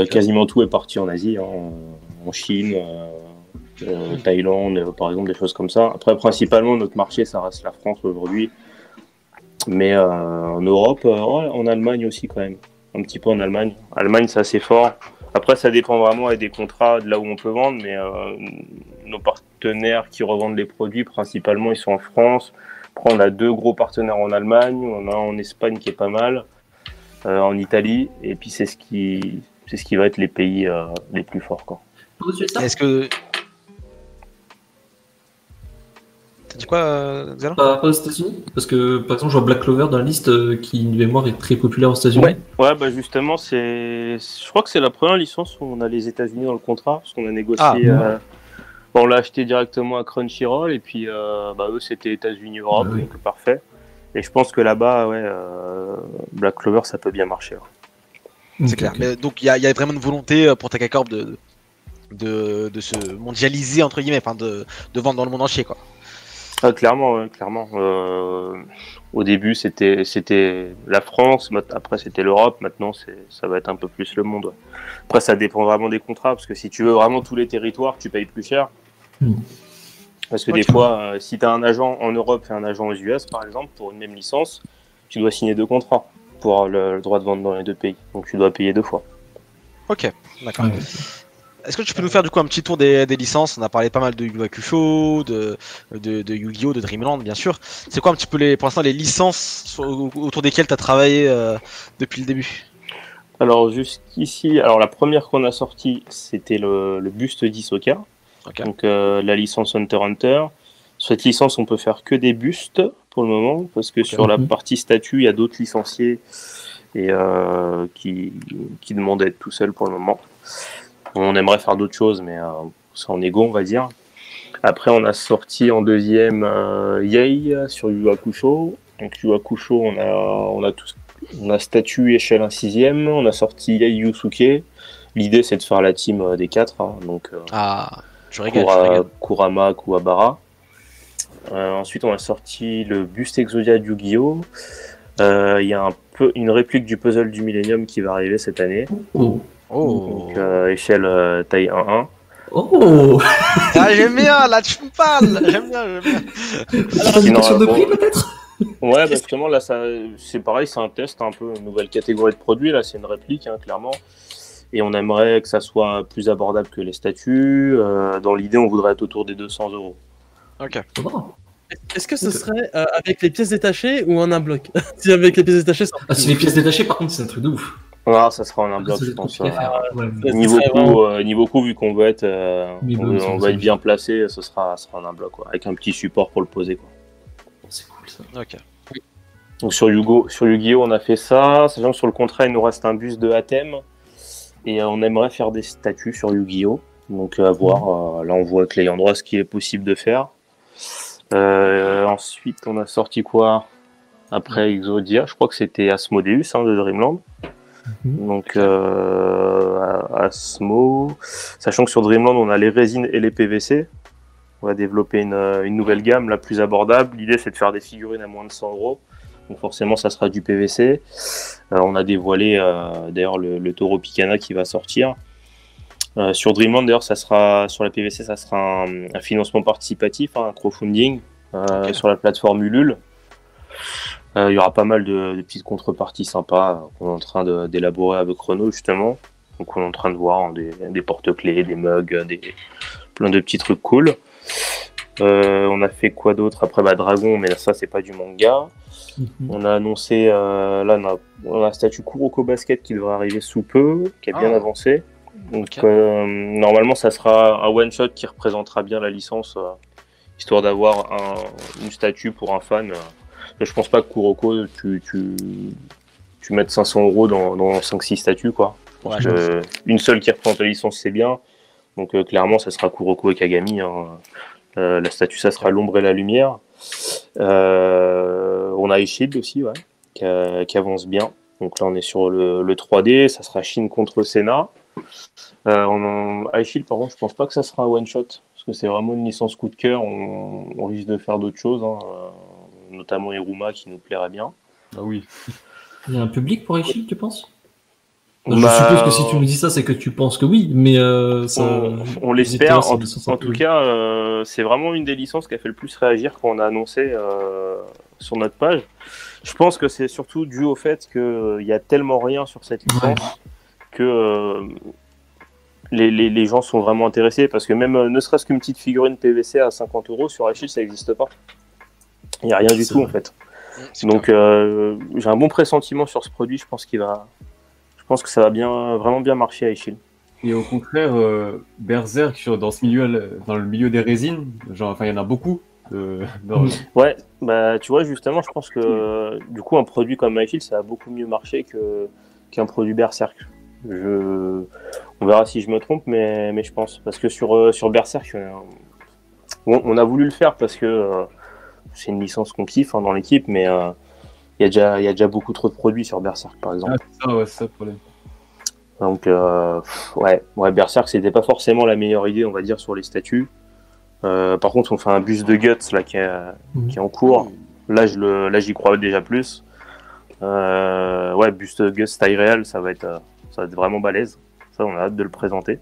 Quasiment tout est parti en Asie, hein, en Chine, Thaïlande, par exemple, des choses comme ça. Après, principalement, notre marché, ça reste la France aujourd'hui. Mais en Europe, en Allemagne aussi, quand même. Un petit peu en Allemagne. Allemagne, c'est assez fort. Après, ça dépend vraiment avec des contrats de là où on peut vendre, mais nos partenaires qui revendent les produits, principalement, ils sont en France. Après, on a 2 gros partenaires en Allemagne, on a un en Espagne qui est pas mal, en Italie, et puis c'est ce qui va être les pays les plus forts, quoi. Est-ce que... T'as dit quoi, Xalan? Pas aux États-Unis? Parce que, par exemple, je vois Black Clover dans la liste qui, de mémoire, est très populaire aux États-Unis. Ouais, justement, je crois que c'est la première licence où on a les États-Unis dans le contrat, parce qu'on a négocié. On l'a acheté directement à Crunchyroll, et puis eux, c'était États-Unis-Europe, donc parfait. Et je pense que là-bas, Black Clover, ça peut bien marcher. C'est clair. Mais, donc, il y a vraiment une volonté pour Takacorp de se mondialiser, entre guillemets, de vendre dans le monde entier, quoi. Clairement. Au début, c'était la France, après c'était l'Europe, maintenant ça va être un peu plus le monde. Après, ça dépend vraiment des contrats, parce que si tu veux vraiment tous les territoires, tu payes plus cher. Parce que des fois, si tu as un agent en Europe et un agent aux US, par exemple, pour une même licence, tu dois signer 2 contrats pour avoir le droit de vendre dans les 2 pays. Donc tu dois payer 2 fois. Ok, d'accord. Ouais. Est-ce que tu peux nous faire du coup un petit tour des licences? On a parlé pas mal de Yu Hakusho, de Yu-Gi-Oh, de Dreamland, bien sûr. C'est quoi un petit peu pour l'instant les licences autour desquelles tu as travaillé depuis le début? Alors jusqu'ici, la première qu'on a sortie, c'était le buste d'Hisoka. Okay. Donc la licence Hunter x Hunter. Sur cette licence, on peut faire que des bustes pour le moment, parce que sur la partie statut, il y a d'autres licenciés et qui demandent à être tout seuls pour le moment. On aimerait faire d'autres choses, mais c'est en égo, on va dire. Après, on a sorti en deuxième Yei sur Yu Hakusho. Donc Yu Hakusho, on a statut échelle 1/6. On a sorti Yei Yusuke. L'idée, c'est de faire la team des 4. Hein, donc je régale. Kurama, Kuwabara. Ensuite, on a sorti le buste Exodia de Yu-Gi-Oh! Il y a une réplique du puzzle du Millennium qui va arriver cette année. Donc, échelle taille 1-1. Oh Ah, j'aime bien, là tu me parles. J'aime bien. Indication de prix peut-être. Ouais, justement, là, c'est pareil, c'est un test, un peu une nouvelle catégorie de produits. Là, c'est une réplique, clairement. Et on aimerait que ça soit plus abordable que les statues. Dans l'idée, on voudrait être autour des 200 €. Ok. Est-ce que ce serait avec les pièces détachées ou en un bloc? Si avec les pièces détachées, si les pièces détachées, par contre, c'est un truc de ouf. Ah, ça sera en un bloc, je pense. Niveau coût, vu qu'on veut être, on va être bien placé, ça sera en un bloc, avec un petit support pour le poser, quoi. C'est cool ça. Ok. Donc sur Yu-Gi-Oh, on a fait ça. Sachant que sur le contrat, il nous reste un buste de Hatem. Et on aimerait faire des statues sur Yu-Gi-Oh. Donc à voir. Là, on voit avec l'ayant droit ce qui est possible de faire. Ensuite, on a sorti quoi après Exodia? Je crois que c'était Asmodeus de Dreamland. Donc Asmo. Sachant que sur Dreamland, on a les résines et les PVC. On va développer une nouvelle gamme, la plus abordable. L'idée, c'est de faire des figurines à moins de 100 €. Donc forcément, ça sera du PVC. On a dévoilé d'ailleurs le Taureau Picana qui va sortir. Sur Dreamland, d'ailleurs, ça sera sur la PVC, ça sera un financement participatif, un crowdfunding sur la plateforme Ulule. Il y aura pas mal de petites contreparties sympas qu'on est en train d'élaborer avec Renault, justement. Donc on est en train de voir des porte-clés, des mugs, plein de petits trucs cool. On a fait quoi d'autre après? Dragon, mais ça c'est pas du manga. On a annoncé là on a un statut Kuroko Basket qui devrait arriver sous peu, qui a bien avancé. Donc normalement ça sera un one shot qui représentera bien la licence, histoire d'avoir une statue pour un fan. Je pense pas que Kuroko tu mettes 500 € dans 5-6 statues, quoi. Une seule qui représente la licence, c'est bien. Donc clairement ça sera Kuroko et Kagami. La statue, ça sera l'ombre et la lumière. On a Aeshield aussi, qui avance bien. Donc là, on est sur le 3D. Ça sera Shin contre Senna. Aeshield, par contre, je pense pas que ça sera un one-shot. Parce que c'est vraiment une licence coup de cœur. On risque de faire d'autres choses. Notamment Iruma, qui nous plairait bien. Ah oui. Il y a un public pour Aeshield, tu penses? Je suppose que si tu me dis ça, c'est que tu penses que oui, mais on l'espère. En tout cas, c'est vraiment une des licences qui a fait le plus réagir quand on a annoncé sur notre page. Je pense que c'est surtout dû au fait qu'il y a tellement rien sur cette licence que les gens sont vraiment intéressés, parce que même ne serait-ce qu'une petite figurine PVC à 50 € sur Aeshield, ça n'existe pas. Il n'y a rien du tout en fait. Donc j'ai un bon pressentiment sur ce produit. Je pense que ça va vraiment bien marcher à Aeshield. Et au contraire, Berserk, dans le milieu des résines, il y en a beaucoup. Ouais, tu vois, justement, je pense que du coup, un produit comme Aeshield, ça a beaucoup mieux marché qu'un produit Berserk. On verra si je me trompe, mais je pense. Parce que sur Berserk, on a voulu le faire parce que c'est une licence qu'on kiffe dans l'équipe, mais il y a déjà beaucoup trop de produits sur Berserk, par exemple. C'est ça le problème. Donc, Berserk, c'était pas forcément la meilleure idée, on va dire, sur les statues. Par contre, on fait un buste de Guts là, qui est en cours. Là, j'y crois déjà plus. Buste de Guts taille réelle, ça va être vraiment balèze. Ça, on a hâte de le présenter.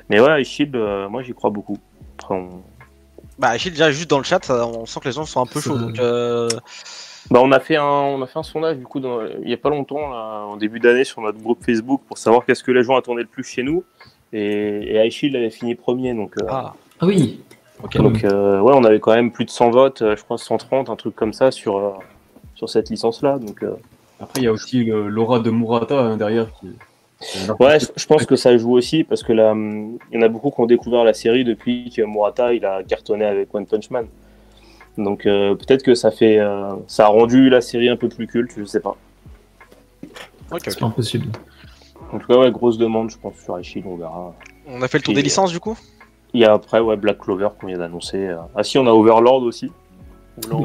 Mais ouais, Aeshield, moi, j'y crois beaucoup. Après, Aeshield, déjà, juste dans le chat, on sent que les gens sont un peu chauds. Donc, on a fait un sondage du coup il y a pas longtemps là, en début d'année sur notre groupe Facebook pour savoir qu'est-ce que les gens attendaient le plus chez nous, et Aeshield avait fini premier, donc Ah oui. Okay. Donc on avait quand même plus de 100 votes, je crois 130, un truc comme ça sur cette licence là. Donc après il y a aussi l'aura de Murata derrière qui... Ouais, je pense que ça joue aussi, parce que là il y en a beaucoup qui ont découvert la série depuis que Murata il a cartonné avec One Punch Man. Donc peut-être que ça a rendu la série un peu plus culte, je sais pas. C'est pas impossible. En tout cas, grosse demande, je pense, sur Aeshield, on verra. On a fait le tour des licences, du coup? Il y a après Black Clover qu'on vient d'annoncer. Ah si, on a Overlord aussi. Là,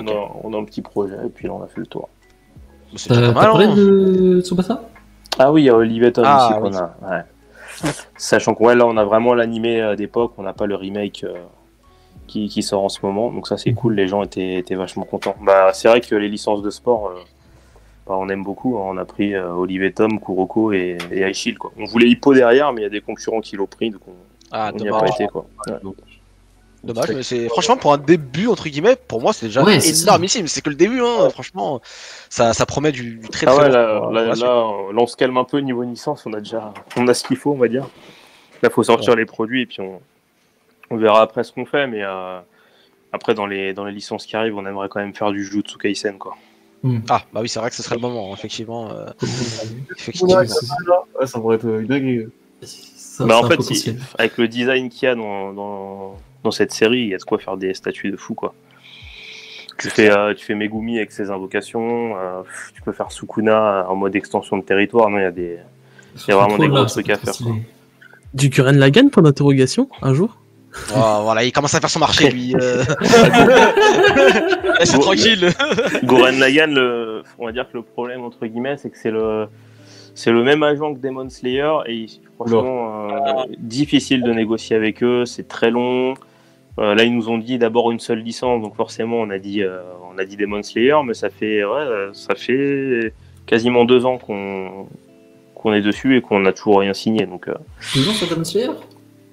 on a un petit projet, et puis là, on a fait le tour. C'est pas mal, parlé de Tsubasa? Ah oui, il y a Oliveton aussi qu'on a. Ouais. Sachant que là, on a vraiment l'animé d'époque, on n'a pas le remake qui sort en ce moment. Donc ça c'est cool, les gens étaient vachement contents. Bah c'est vrai que les licences de sport, on aime beaucoup. On a pris Olive et Tom, Kuroko et iShield, quoi. On voulait Hippo derrière, mais il y a des concurrents qui l'ont pris, donc on n'y a pas été, quoi. Ouais. Dommage, mais c'est franchement pour un début entre guillemets, pour moi c'est déjà énormissime. C'est que le début, hein, franchement, ça promet du très très. Là, on se calme un peu niveau licence. On a ce qu'il faut, on va dire. Là, faut sortir les produits et puis on verra après ce qu'on fait, mais après dans les licences qui arrivent, on aimerait quand même faire du Jujutsu Kaisen, quoi. Ah bah oui, c'est vrai que ce serait le moment, effectivement. Ça pourrait être une dinguerie. En fait, avec le design qu'il y a dans cette série, il y a de quoi faire des statues de fou, quoi. Tu fais Megumi avec ses invocations, tu peux faire Sukuna en mode extension de territoire. Non, il y a vraiment des gros trucs à faire, quoi. Du Gurren Lagann, point d'interrogation, un jour? Oh, voilà, il commence à faire son marché, lui. C'est tranquille. Gurren Lagann, on va dire que le problème, entre guillemets, c'est que c'est le même agent que Demon Slayer et franchement, difficile de négocier avec eux, c'est très long. Là, ils nous ont dit d'abord une seule licence, donc forcément, on a dit Demon Slayer, mais ça fait quasiment 2 ans qu'on est dessus et qu'on n'a toujours rien signé. Donc, 2 ans sur Demon Slayer ?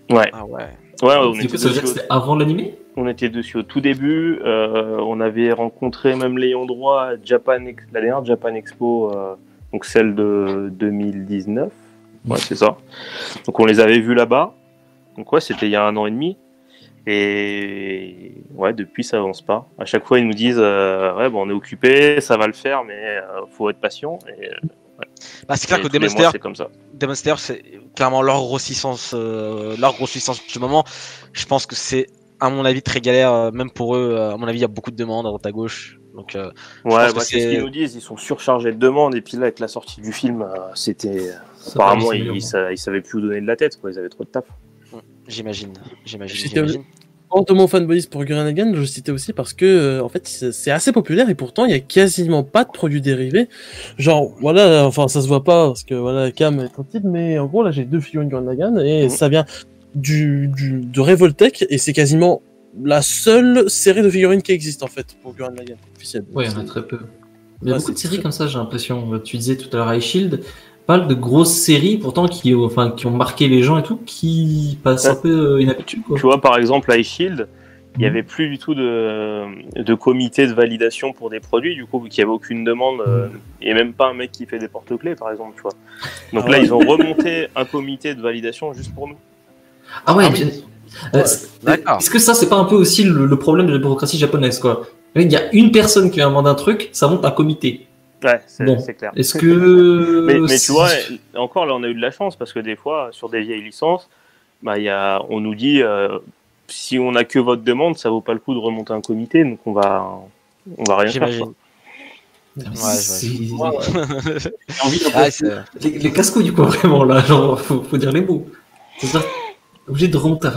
Ouais. Ah ouais. On était ça veut dire que c'était avant l'animé ? On était dessus au tout début. On avait rencontré même l'ayant droit à la dernière Japan Expo, donc celle de 2019. Ouais, c'est ça. Donc on les avait vus là-bas. Donc ouais, c'était il y a 1 an et demi. Et ouais, depuis ça avance pas. À chaque fois ils nous disent on est occupé, ça va le faire, mais faut être patient. Et bah, c'est clair que Demon Slayer, c'est clairement leur grosse licence du moment. Je pense que c'est, à mon avis, très galère, même pour eux. À mon avis, il y a beaucoup de demandes à droite à gauche. Donc, c'est ce qu'ils nous disent. Ils sont surchargés de demandes. Et puis là, avec la sortie du film, c'était apparemment ils savaient plus où donner de la tête, quoi. Ils avaient trop de taf. J'imagine. De mon fanboyisme pour Gurren Lagann, je le citais aussi parce que en fait c'est assez populaire et pourtant il y a quasiment pas de produits dérivés. Genre voilà, enfin ça se voit pas parce que voilà, la cam est trop petite, mais en gros là j'ai 2 figurines Gurren Lagann et ça vient de Revoltech et c'est quasiment la seule série de figurines qui existe en fait pour Gurren Lagann officielle. Ouais, il y en a très peu. Il y a beaucoup de séries comme ça, j'ai l'impression. Tu disais tout à l'heure iShield, parle de grosses séries pourtant qui ont marqué les gens et tout, qui passent un peu inhabituelles, quoi. Tu vois, par exemple, iShield, il n'y avait plus du tout de comité de validation pour des produits, du coup, vu qu'il n'y avait aucune demande, et même pas un mec qui fait des porte-clés, par exemple, tu vois. Donc là, ils ont remonté un comité de validation juste pour nous. Ah ouais, d'accord. Est-ce que ça, c'est pas un peu aussi le problème de la bureaucratie japonaise, quoi? Il y a une personne qui demande un truc, ça monte un comité. Ouais, c'est clair. Est-ce que... mais tu vois, encore là, on a eu de la chance parce que des fois, sur des vieilles licences, on nous dit si on n'a que votre demande, ça vaut pas le coup de remonter un comité, donc on va rien faire. Les casse-couilles, du coup, vraiment, là, genre, faut dire les mots. C'est-à-dire, obligé de remonter.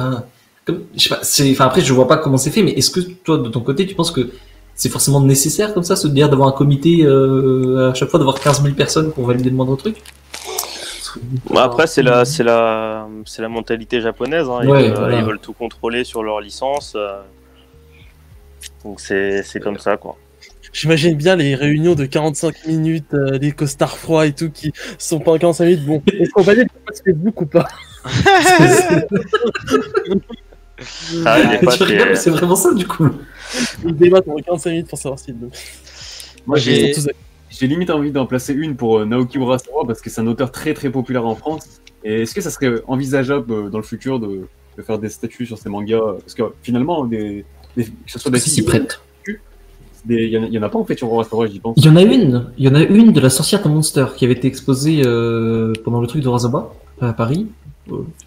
Je sais pas, après, je vois pas comment c'est fait, mais est-ce que toi, de ton côté, tu penses que c'est forcément nécessaire comme ça, se dire d'avoir un comité à chaque fois, d'avoir 15 000 personnes pour valider le moindre truc? Après, c'est la mentalité japonaise. Hein. Ils veulent tout contrôler sur leur licence. Donc c'est comme ça, quoi. J'imagine bien les réunions de 45 minutes, les costards froids et tout qui sont pas en 45 minutes. Bon, est-ce qu'on valide le Facebook ou pas? C'est vraiment ça, du coup. Ils débattent pendant 45 minutes pour savoir s'ils... Moi, j'ai limite envie d'en placer une pour Naoki Urasawa parce que c'est un auteur très très populaire en France. Et est-ce que ça serait envisageable dans le futur de faire des statuts sur ces mangas? Parce que finalement, que ce soit des s'y prête. Il y en a pas en fait sur Urasawa, j'y pense. Il y en a une de la sorcière de Monster qui avait été exposée pendant le truc de Urasawa à Paris.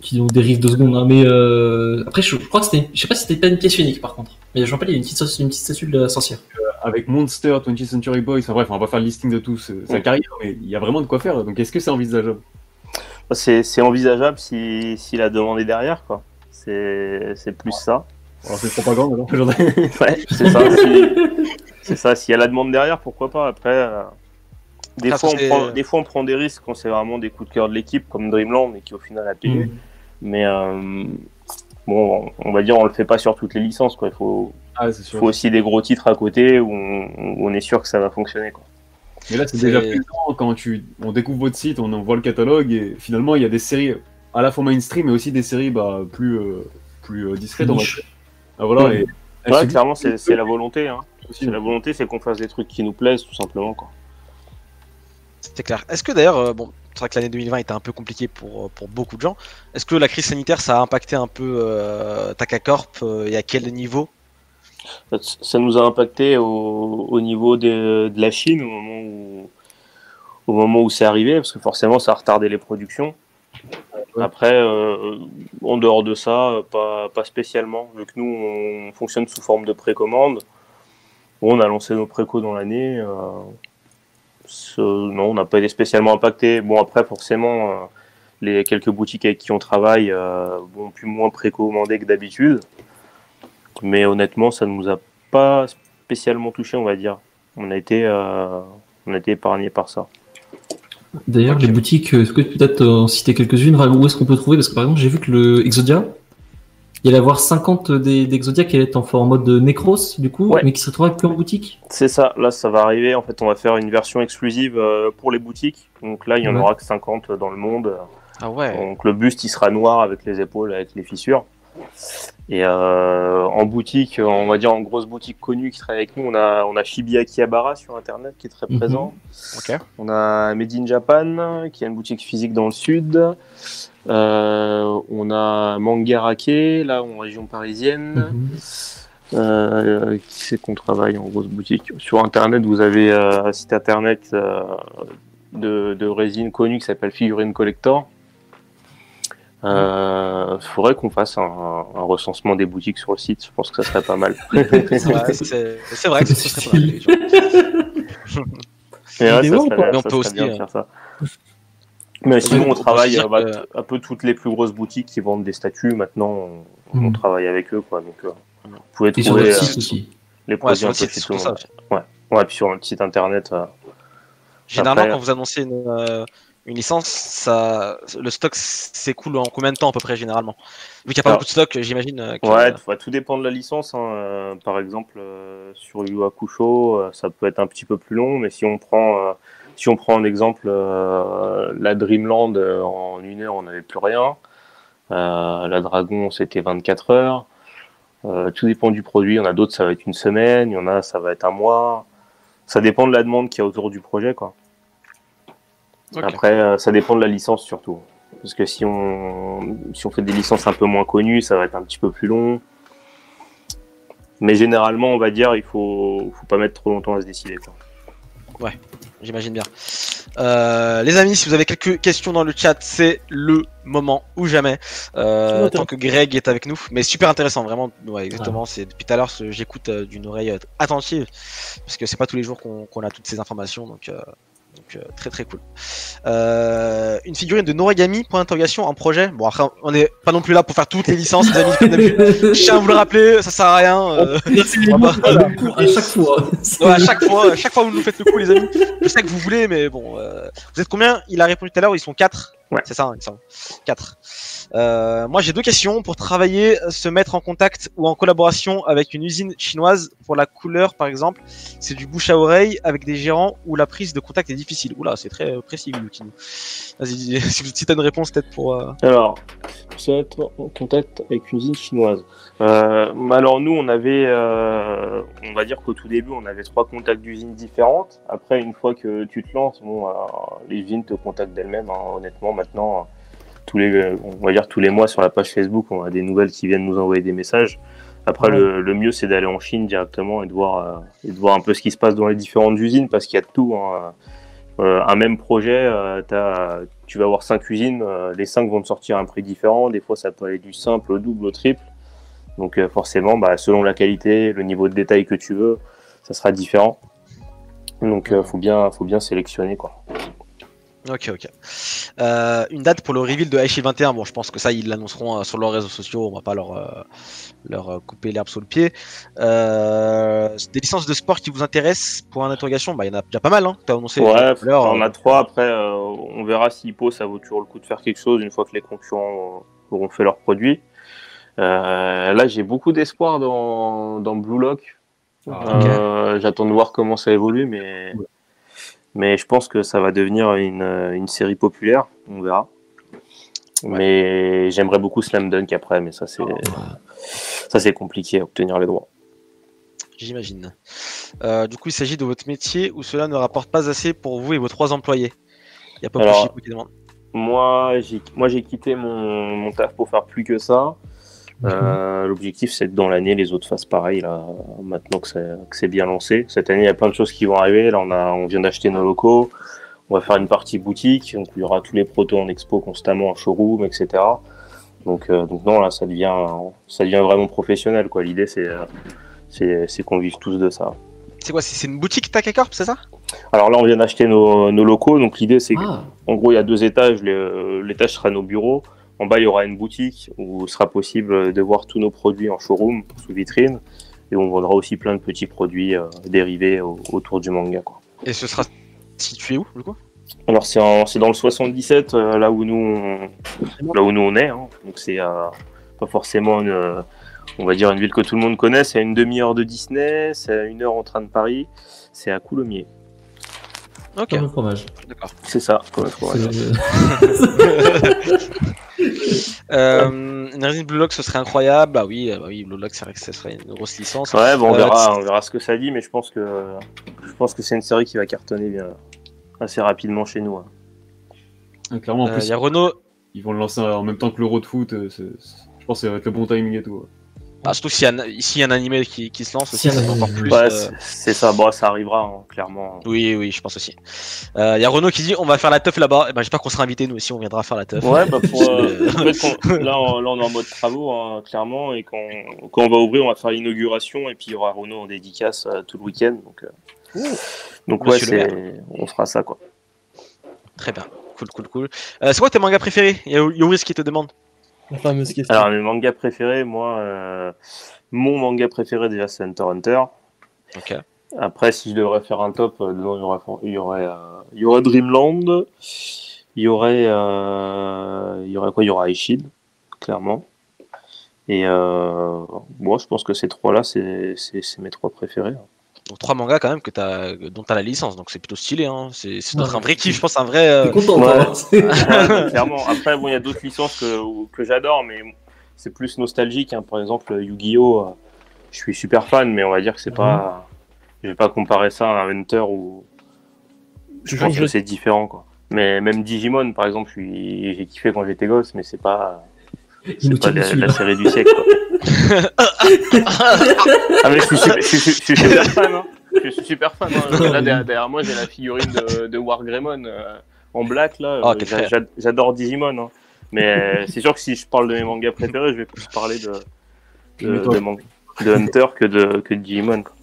Qui nous dérive 2 secondes, hein, mais après je crois que c'était, je sais pas si c'était pas une pièce unique par contre, mais je me rappelle il y a une petite statue de la sorcière. Avec Monster, 20th Century Boys, enfin bref, on va pas faire le listing de tout sa carrière, mais il y a vraiment de quoi faire, donc est-ce que c'est envisageable? C'est envisageable si la demande est derrière, quoi. C'est plus ça. Alors c'est propagande alors aujourd'hui. Ouais, c'est ça. C'est ça, s'il y a la demande derrière, pourquoi pas. Après, des fois on prend des risques quand c'est vraiment des coups de cœur de l'équipe, comme Dreamland, et qui au final a payé. Mais bon, on va dire, on le fait pas sur toutes les licences, quoi. Il faut aussi des gros titres à côté où on est sûr que ça va fonctionner, quoi. Mais là, c'est déjà plus grand quand on découvre votre site, on voit le catalogue et finalement, il y a des séries à la fois mainstream mais aussi des séries plus discrètes. Voilà, et clairement, c'est la volonté. Hein. La volonté, c'est qu'on fasse des trucs qui nous plaisent, tout simplement, quoi. C'est clair. Est-ce que d'ailleurs, bon, c'est vrai que l'année 2020 était un peu compliquée pour beaucoup de gens. Est-ce que la crise sanitaire, ça a impacté un peu Takacorp et à quel niveau? Ça nous a impacté au niveau de la Chine au moment où c'est arrivé, parce que forcément, ça a retardé les productions. Après, en dehors de ça, pas spécialement. Vu que nous, on fonctionne sous forme de précommande, on a lancé nos précos dans l'année. Non, on n'a pas été spécialement impacté. Bon, après, forcément, les quelques boutiques avec qui on travaille vont plus moins précommander que d'habitude. Mais honnêtement, ça ne nous a pas spécialement touché, on va dire. On a été épargné par ça. D'ailleurs, les boutiques, est-ce que tu peux peut-être en citer quelques-unes? Où est-ce qu'on peut trouver? Parce que par exemple, j'ai vu que le Exodia, il allait avoir 50 d'Exodia qui allaient être en mode Necros, du coup, mais qui se retrouveraient que en boutique. C'est ça, là ça va arriver. En fait, on va faire une version exclusive pour les boutiques. Donc là, il n'y en aura que 50 dans le monde. Ah ouais. Donc le buste, il sera noir avec les épaules, avec les fissures. Et en boutique, on va dire en grosse boutique connue qui travaille avec nous, on a Shibuya Akihabara sur internet qui est très présent. Okay. On a Made in Japan qui a une boutique physique dans le sud. On a Mangarake là en région parisienne. Qui c'est qu'on travaille en grosse boutique? Sur internet, vous avez un site internet de résine connu qui s'appelle Figurine Collector. Faudrait qu'on fasse un recensement des boutiques sur le site. Je pense que ça serait pas mal. C'est vrai que ce serait pas mal. Mais on peut aussi bien faire ça. Mais sinon, on travaille un peu toutes les plus grosses boutiques qui vendent des statues. Maintenant, on travaille avec eux, quoi. Donc, vous pouvez trouver les produits un peu chez tout le monde. Ouais, puis sur notre site internet. Généralement, quand vous annoncez une licence, le stock s'écoule en combien de temps à peu près généralement? Vu qu'il n'y a pas beaucoup de stock, j'imagine. Tout dépend de la licence. Hein. Par exemple, sur Yu Hakusho, ça peut être un petit peu plus long, mais si on prend en exemple la Dreamland, en 1 heure, on n'avait plus rien. La Dragon, c'était 24 heures. Tout dépend du produit. Il y en a d'autres, ça va être 1 semaine. Il y en a, ça va être 1 mois. Ça dépend de la demande qu'il y a autour du projet, quoi. Okay. Après, ça dépend de la licence surtout. Parce que si on fait des licences un peu moins connues, ça va être un petit peu plus long. Mais généralement, on va dire, il faut pas mettre trop longtemps à se décider, quoi. Ouais, j'imagine bien. Les amis, si vous avez quelques questions dans le chat, c'est le moment ou jamais. Tant que Greg est avec nous, mais super intéressant, vraiment. Ouais, exactement. C'est depuis tout à l'heure, j'écoute d'une oreille attentive, parce que c'est pas tous les jours qu'on a toutes ces informations, donc très très cool. Une figurine de Noragami, point d'interrogation, en projet. Bon, après, on n'est pas non plus là pour faire toutes les licences, les amis. Je tiens à vous le rappeler, ça sert à rien. À chaque fois. Ouais, à chaque fois vous nous faites le coup, les amis. Je sais que vous voulez, mais bon. Vous êtes combien? Il a répondu tout à l'heure, ils sont 4. Ouais. C'est ça, hein, 4. Moi, j'ai 2 questions. Pour travailler, se mettre en contact ou en collaboration avec une usine chinoise pour la couleur, par exemple, c'est du bouche à oreille avec des gérants où la prise de contact est difficile. Oula, c'est très précis, Yukino. Vas-y, si tu as une réponse peut-être pour... Alors, se mettre en contact avec une usine chinoise. Alors nous, on avait, on va dire qu'au tout début, on avait 3 contacts d'usines différentes. Après, une fois que tu te lances, les usines te contactent d'elles-mêmes, hein, honnêtement. Maintenant, tous les mois sur la page Facebook, on a des nouvelles qui viennent nous envoyer des messages. Après, le mieux, c'est d'aller en Chine directement et de voir un peu ce qui se passe dans les différentes usines, parce qu'il y a de tout. Hein. Un même projet, tu vas avoir 5 usines, les 5 vont te sortir un prix différent. Des fois, ça peut aller du simple au double, au triple. Donc forcément, selon la qualité, le niveau de détail que tu veux, ça sera différent. Donc faut bien sélectionner, quoi. Ok. Une date pour le reveal de Aichi 21. Bon, je pense que ça, ils l'annonceront sur leurs réseaux sociaux. On va pas leur couper l'herbe sous le pied. Des licences de sport qui vous intéressent pour une interrogation? Il y en a déjà pas mal, hein. Tu as annoncé. Ouais, on a 3. Après, on verra si ça vaut toujours le coup de faire quelque chose une fois que les concurrents auront fait leurs produits. Là, j'ai beaucoup d'espoir dans Blue Lock. Ok. J'attends de voir comment ça évolue, mais je pense que ça va devenir une série populaire. On verra. Ouais. Mais j'aimerais beaucoup Slam Dunk après, mais ça c'est compliqué à obtenir les droits. J'imagine. Du coup, il s'agit de votre métier où cela ne rapporte pas assez pour vous et vos 3 employés. Il n'y a pas plus Chipou qui demande. Moi, j'ai quitté mon taf pour faire plus que ça. L'objectif, c'est que dans l'année, les autres fassent pareil. Là, maintenant que c'est bien lancé. Cette année, il y a plein de choses qui vont arriver. Là, on vient d'acheter nos locaux. On va faire une partie boutique. Donc, il y aura tous les protos en expo constamment, en showroom, etc. Donc non, là, ça devient vraiment professionnel, quoi. L'idée, c'est qu'on vive tous de ça. C'est quoi? C'est une boutique TACACORP, c'est ça? Alors là, on vient d'acheter nos locaux. Donc l'idée, c'est qu'en gros, il y a 2 étages. L'étage sera nos bureaux. En bas, il y aura une boutique où il sera possible de voir tous nos produits en showroom, sous vitrine. Et on vendra aussi plein de petits produits dérivés autour du manga, quoi. Et ce sera situé où, du coup? Alors, c'est dans le 77, là où nous on est. Hein. Donc, c'est pas forcément on va dire une ville que tout le monde connaît. C'est à une demi-heure de Disney, c'est à 1 heure en train de Paris. C'est à Coulommiers. Ok. Comme le fromage. D'accord. C'est ça, comme le fromage. Une résine Blue Lock, ce serait incroyable. Bah oui, Blue Lock, c'est vrai que ce serait une grosse licence. Ouais, bon, on verra ce que ça dit, mais je pense que c'est une série qui va cartonner bien assez rapidement chez nous. Hein. Clairement, en plus, y a Renault. Ils vont le lancer en même temps que l'Euro de foot. Je pense que ça va être le bon timing et tout. Ah, surtout s'il y a un animé qui se lance aussi, c'est encore plus. Ouais, c'est ça, bon, ça arrivera, hein, clairement. Oui, je pense aussi. Il y a Renault qui dit on va faire la teuf là-bas. Et ben, j'espère qu'on sera invité nous aussi, on viendra faire la teuf. Ouais, bah là, on est en mode travaux, hein, clairement, et quand on va ouvrir, on va faire l'inauguration, et puis il y aura Renault en dédicace tout le week-end. Donc ouais, on fera ça, quoi. Très bien, cool. C'est quoi tes mangas préférés? Il y a Yoris qui te demande. La fameuse question. Alors, mes mangas préférés, moi, mon manga préféré déjà, c'est Hunter x Hunter. Ok. Après, si je devrais faire un top, dedans, il y aurait Dreamland, il y aurait quoi? Il y aura Aishid, clairement. Et moi, je pense que ces 3-là, c'est mes 3 préférés. Donc 3 mangas quand même dont t'as la licence, donc c'est plutôt stylé, hein. C'est notre un vrai kiff, je pense, un vrai. T'es content, ouais, clairement. Après, bon, il y a d'autres licences que j'adore, mais c'est plus nostalgique. Hein. Par exemple, Yu-Gi-Oh, je suis super fan, mais on va dire que c'est pas. Je vais pas comparer ça à un Hunter où je pense que c'est différent, quoi. Mais même Digimon, par exemple, j'ai kiffé quand j'étais gosse, mais c'est pas la série du siècle, quoi. Ah mais je suis super fan, hein. Je suis super fan. Hein. Là, derrière moi, j'ai la figurine de Wargreymon en black là. Oh, j'adore Digimon. Hein. Mais c'est sûr que si je parle de mes mangas préférés, je vais plus parler de Hunter que de Digimon. Quoi.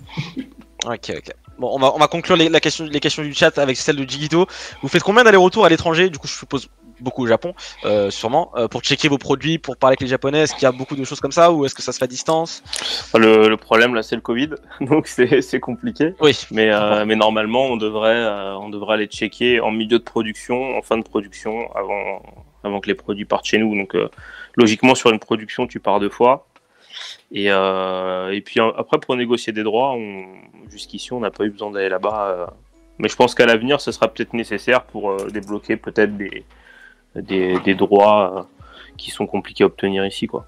Ok. Bon, on va conclure les questions du chat avec celle de Jigito. Vous faites combien d'allers-retours à l'étranger? Du coup, je suppose beaucoup au Japon, sûrement, pour checker vos produits, pour parler avec les Japonais. Est-ce qu'il y a beaucoup de choses comme ça ou est-ce que ça se fait à distance? Le problème là, c'est le Covid, donc c'est compliqué. Oui. Mais normalement, on devrait aller checker en milieu de production, en fin de production, avant que les produits partent chez nous. Donc logiquement, sur une production, tu pars 2 fois. Et puis après, pour négocier des droits, jusqu'ici, on n'a pas eu besoin d'aller là-bas. Mais je pense qu'à l'avenir, ce sera peut-être nécessaire pour débloquer peut-être des droits qui sont compliqués à obtenir ici, quoi.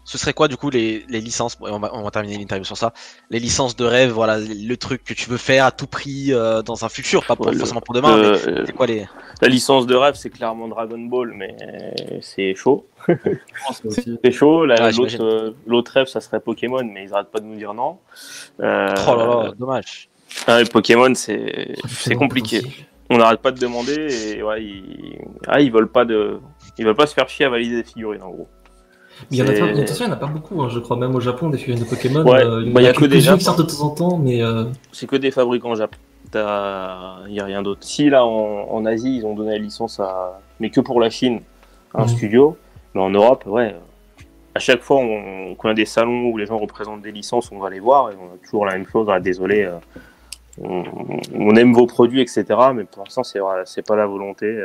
Ce serait quoi du coup les licences? On va terminer l'interview sur ça. Les licences de rêve, voilà, le truc que tu veux faire à tout prix dans un futur, pas forcément pour demain, mais c'est quoi les... La licence de rêve, c'est clairement Dragon Ball, mais c'est chaud. C'est chaud. L'autre rêve, ça serait Pokémon, mais ils arrêtent pas de nous dire non. Oh là là, dommage. Pokémon, c'est compliqué. On n'arrête pas de demander et ouais, ils veulent pas se faire chier à valider des figurines en gros. Il y en a pas beaucoup, hein, je crois, même au Japon, des figurines de Pokémon. Ouais, il y a que des gens qui sortent de temps en temps, mais. C'est que des fabricants Japon. Il n'y a rien d'autre. Si là, en Asie, ils ont donné la licence mais que pour la Chine, à un studio. Mais en Europe, ouais. À chaque fois qu'on a des salons où les gens représentent des licences, on va les voir et on a toujours la même chose. Ah, désolé, on aime vos produits, etc. Mais pour l'instant, c'est pas la volonté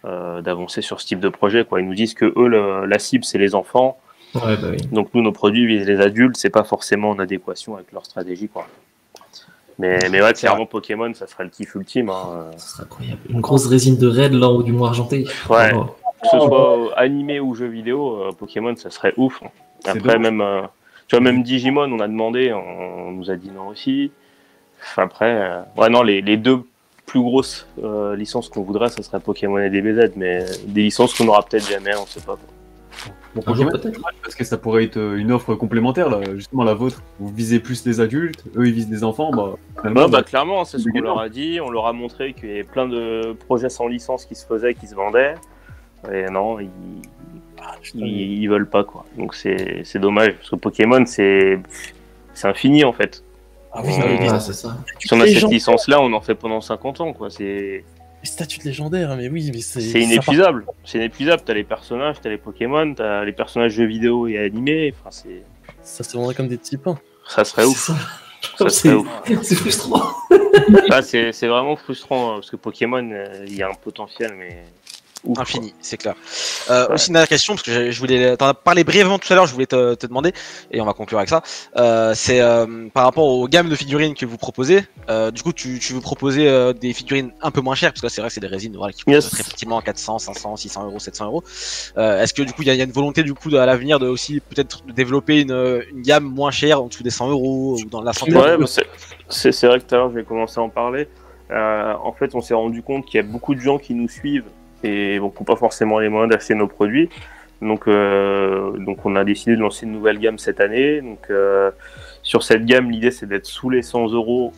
d'avancer sur ce type de projet, quoi. Ils nous disent que eux, la cible, c'est les enfants Ouais, bah oui. Donc nous, nos produits visent les adultes, c'est pas forcément en adéquation avec leur stratégie, quoi. Mais ouais, clairement, Pokémon, ça serait le kiff ultime. Hein. Ça serait incroyable. Une grosse résine de raid là au du mont argenté. Ouais. Oh. Que ce soit animé ou jeu vidéo, Pokémon, ça serait ouf. Après, même, tu vois, même Digimon, on a demandé, on nous a dit non aussi. Enfin, après, ouais, non, les deux plus grosses licences qu'on voudrait, ça serait Pokémon et DBZ, mais des licences qu'on aura peut-être jamais, on sait pas. Bon, Pokémon, c'est dommage parce que ça pourrait être une offre complémentaire, là, justement la vôtre. Vous visez plus les adultes, eux ils visent les enfants. Clairement, c'est ce qu'on leur a dit. On leur a montré qu'il y avait plein de projets sans licence qui se faisaient, qui se vendaient. Et non, ils veulent pas, quoi. Donc c'est dommage, parce que Pokémon, c'est infini, en fait. Ah oui, c'est ça. Si on a cette licence-là, on en fait pendant 50 ans, quoi. C'est... Les statuts de légendaires, mais oui, mais c'est inépuisable. C'est inépuisable. T'as les personnages, t'as les Pokémon, t'as les personnages jeux vidéo et animés. Enfin, c'est... Ça se vendrait comme des petits pains. Ça serait ouf. Ça serait ouf. C'est frustrant. C'est vraiment frustrant, parce que Pokémon, il y a un potentiel, mais... Ouf, infini, quoi. C'est clair. Aussi une dernière question, parce que je voulais t'en as parlé brièvement tout à l'heure, je voulais te demander, et on va conclure avec ça. C'est par rapport aux gammes de figurines que vous proposez. Du coup, tu veux proposer des figurines un peu moins chères, parce que là, c'est vrai que c'est des résines qui coûtent très facilement 400, 500, 600 euros, 700 euros. Est-ce que du coup, il y a une volonté du coup à l'avenir de aussi peut-être de développer une gamme moins chère en dessous des 100 euros ou dans la centaine? Ouais, c'est vrai que tout à l'heure, je vais commencer à en parler. En fait, on s'est rendu compte qu'il y a beaucoup de gens qui nous suivent et bon, qui n'ont pas forcément les moyens d'acheter nos produits. Donc on a décidé de lancer une nouvelle gamme cette année. Donc sur cette gamme, l'idée c'est d'être sous les 100 euros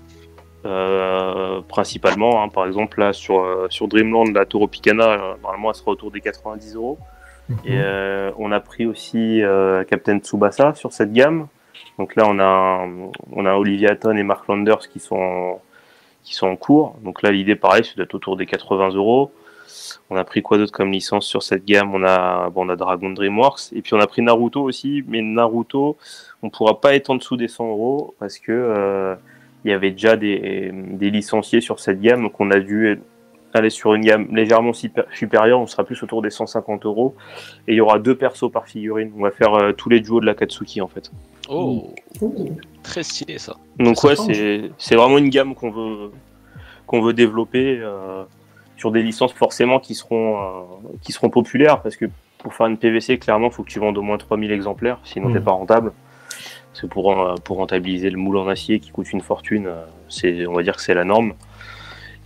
principalement. Hein. Par exemple, là sur Dreamland, la Tauropicana, normalement elle sera autour des 90 euros. Et on a pris aussi Captain Tsubasa sur cette gamme. Donc là on a Olivia Hatton et Mark Landers qui sont en cours. Donc là l'idée pareil c'est d'être autour des 80 euros. On a pris quoi d'autre comme licence sur cette gamme? On a Dragon DreamWorks et puis on a pris Naruto aussi, mais Naruto on pourra pas être en dessous des 100 euros parce que il y avait déjà des licenciés sur cette gamme, donc on a dû aller sur une gamme légèrement supérieure. On sera plus autour des 150 euros et il y aura 2 persos par figurine. On va faire tous les duos de l'Akatsuki en fait. Oh, très stylé ça. Donc ouais, c'est vraiment une gamme qu'on veut développer. Sur des licences forcément qui seront populaires, parce que pour faire une PVC, clairement, il faut que tu vendes au moins 3000 exemplaires, sinon t'es pas rentable. Parce que pour rentabiliser le moule en acier qui coûte une fortune, on va dire que c'est la norme.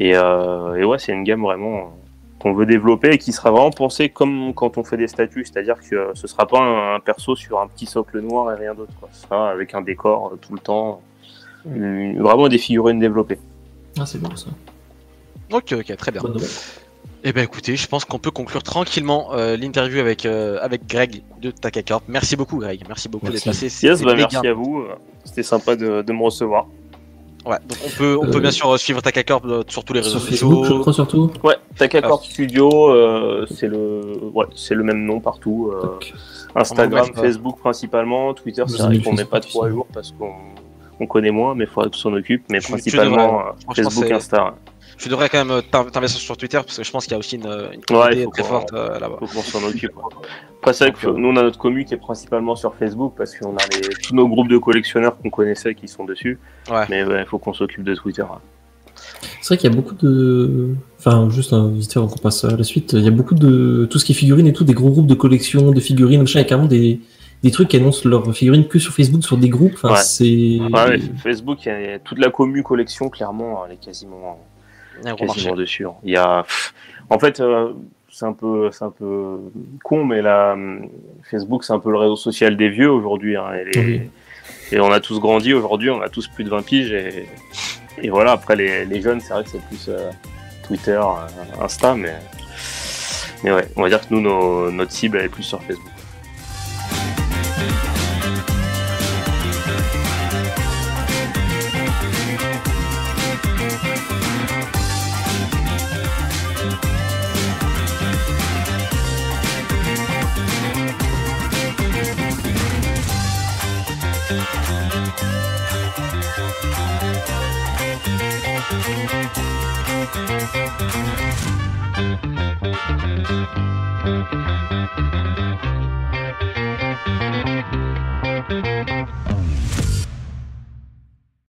Et ouais, c'est une gamme vraiment qu'on veut développer et qui sera vraiment pensée comme quand on fait des statues, c'est-à-dire que ce sera pas un perso sur un petit socle noir et rien d'autre, quoi. Ce sera avec un décor tout le temps, vraiment des figurines développées. Ah, c'est bon ça. Ok, très bien. Eh ben écoutez, je pense qu'on peut conclure tranquillement l'interview avec Greg de Takacorp. Merci beaucoup Greg, merci beaucoup d'être passé. Merci à vous, c'était sympa de me recevoir. Ouais, donc on peut bien sûr suivre Takacorp sur tous les réseaux sociaux. Facebook, je crois surtout. Ouais, Takacorp Studio, c'est le même nom partout. Instagram, Facebook principalement, Twitter, c'est vrai qu'on met pas trop à jour parce qu'on connaît moins, mais il faudrait que s'en occupe. Mais principalement Facebook, Insta. Je devrais quand même t'investir sur Twitter parce que je pense qu'il y a aussi une communauté très forte là-bas. Faut qu'on s'en occupe. Après, c'est vrai que nous, on a notre commu qui est principalement sur Facebook parce qu'on a tous nos groupes de collectionneurs qu'on connaissait qui sont dessus. Ouais. Mais il faut qu'on s'occupe de Twitter. C'est vrai qu'il y a beaucoup de... Enfin, juste un visiteur avant qu'on passe à la suite. Il y a beaucoup de... Tout ce qui est figurines et tout, des gros groupes de collection, de figurines, machin, il y a carrément des trucs qui annoncent leurs figurines que sur Facebook, sur des groupes. Enfin, c'est... Ouais, Facebook, il y a toute la commu collection, clairement, elle est quasiment dessus. Il y a, en fait, c'est un peu con, mais là, Facebook, c'est un peu le réseau social des vieux aujourd'hui. Hein, et on a tous grandi aujourd'hui, on a tous plus de 20 piges. Et voilà, après, les jeunes, c'est vrai que c'est plus Twitter, Insta, mais ouais, on va dire que nous, notre cible, elle est plus sur Facebook. Thank you.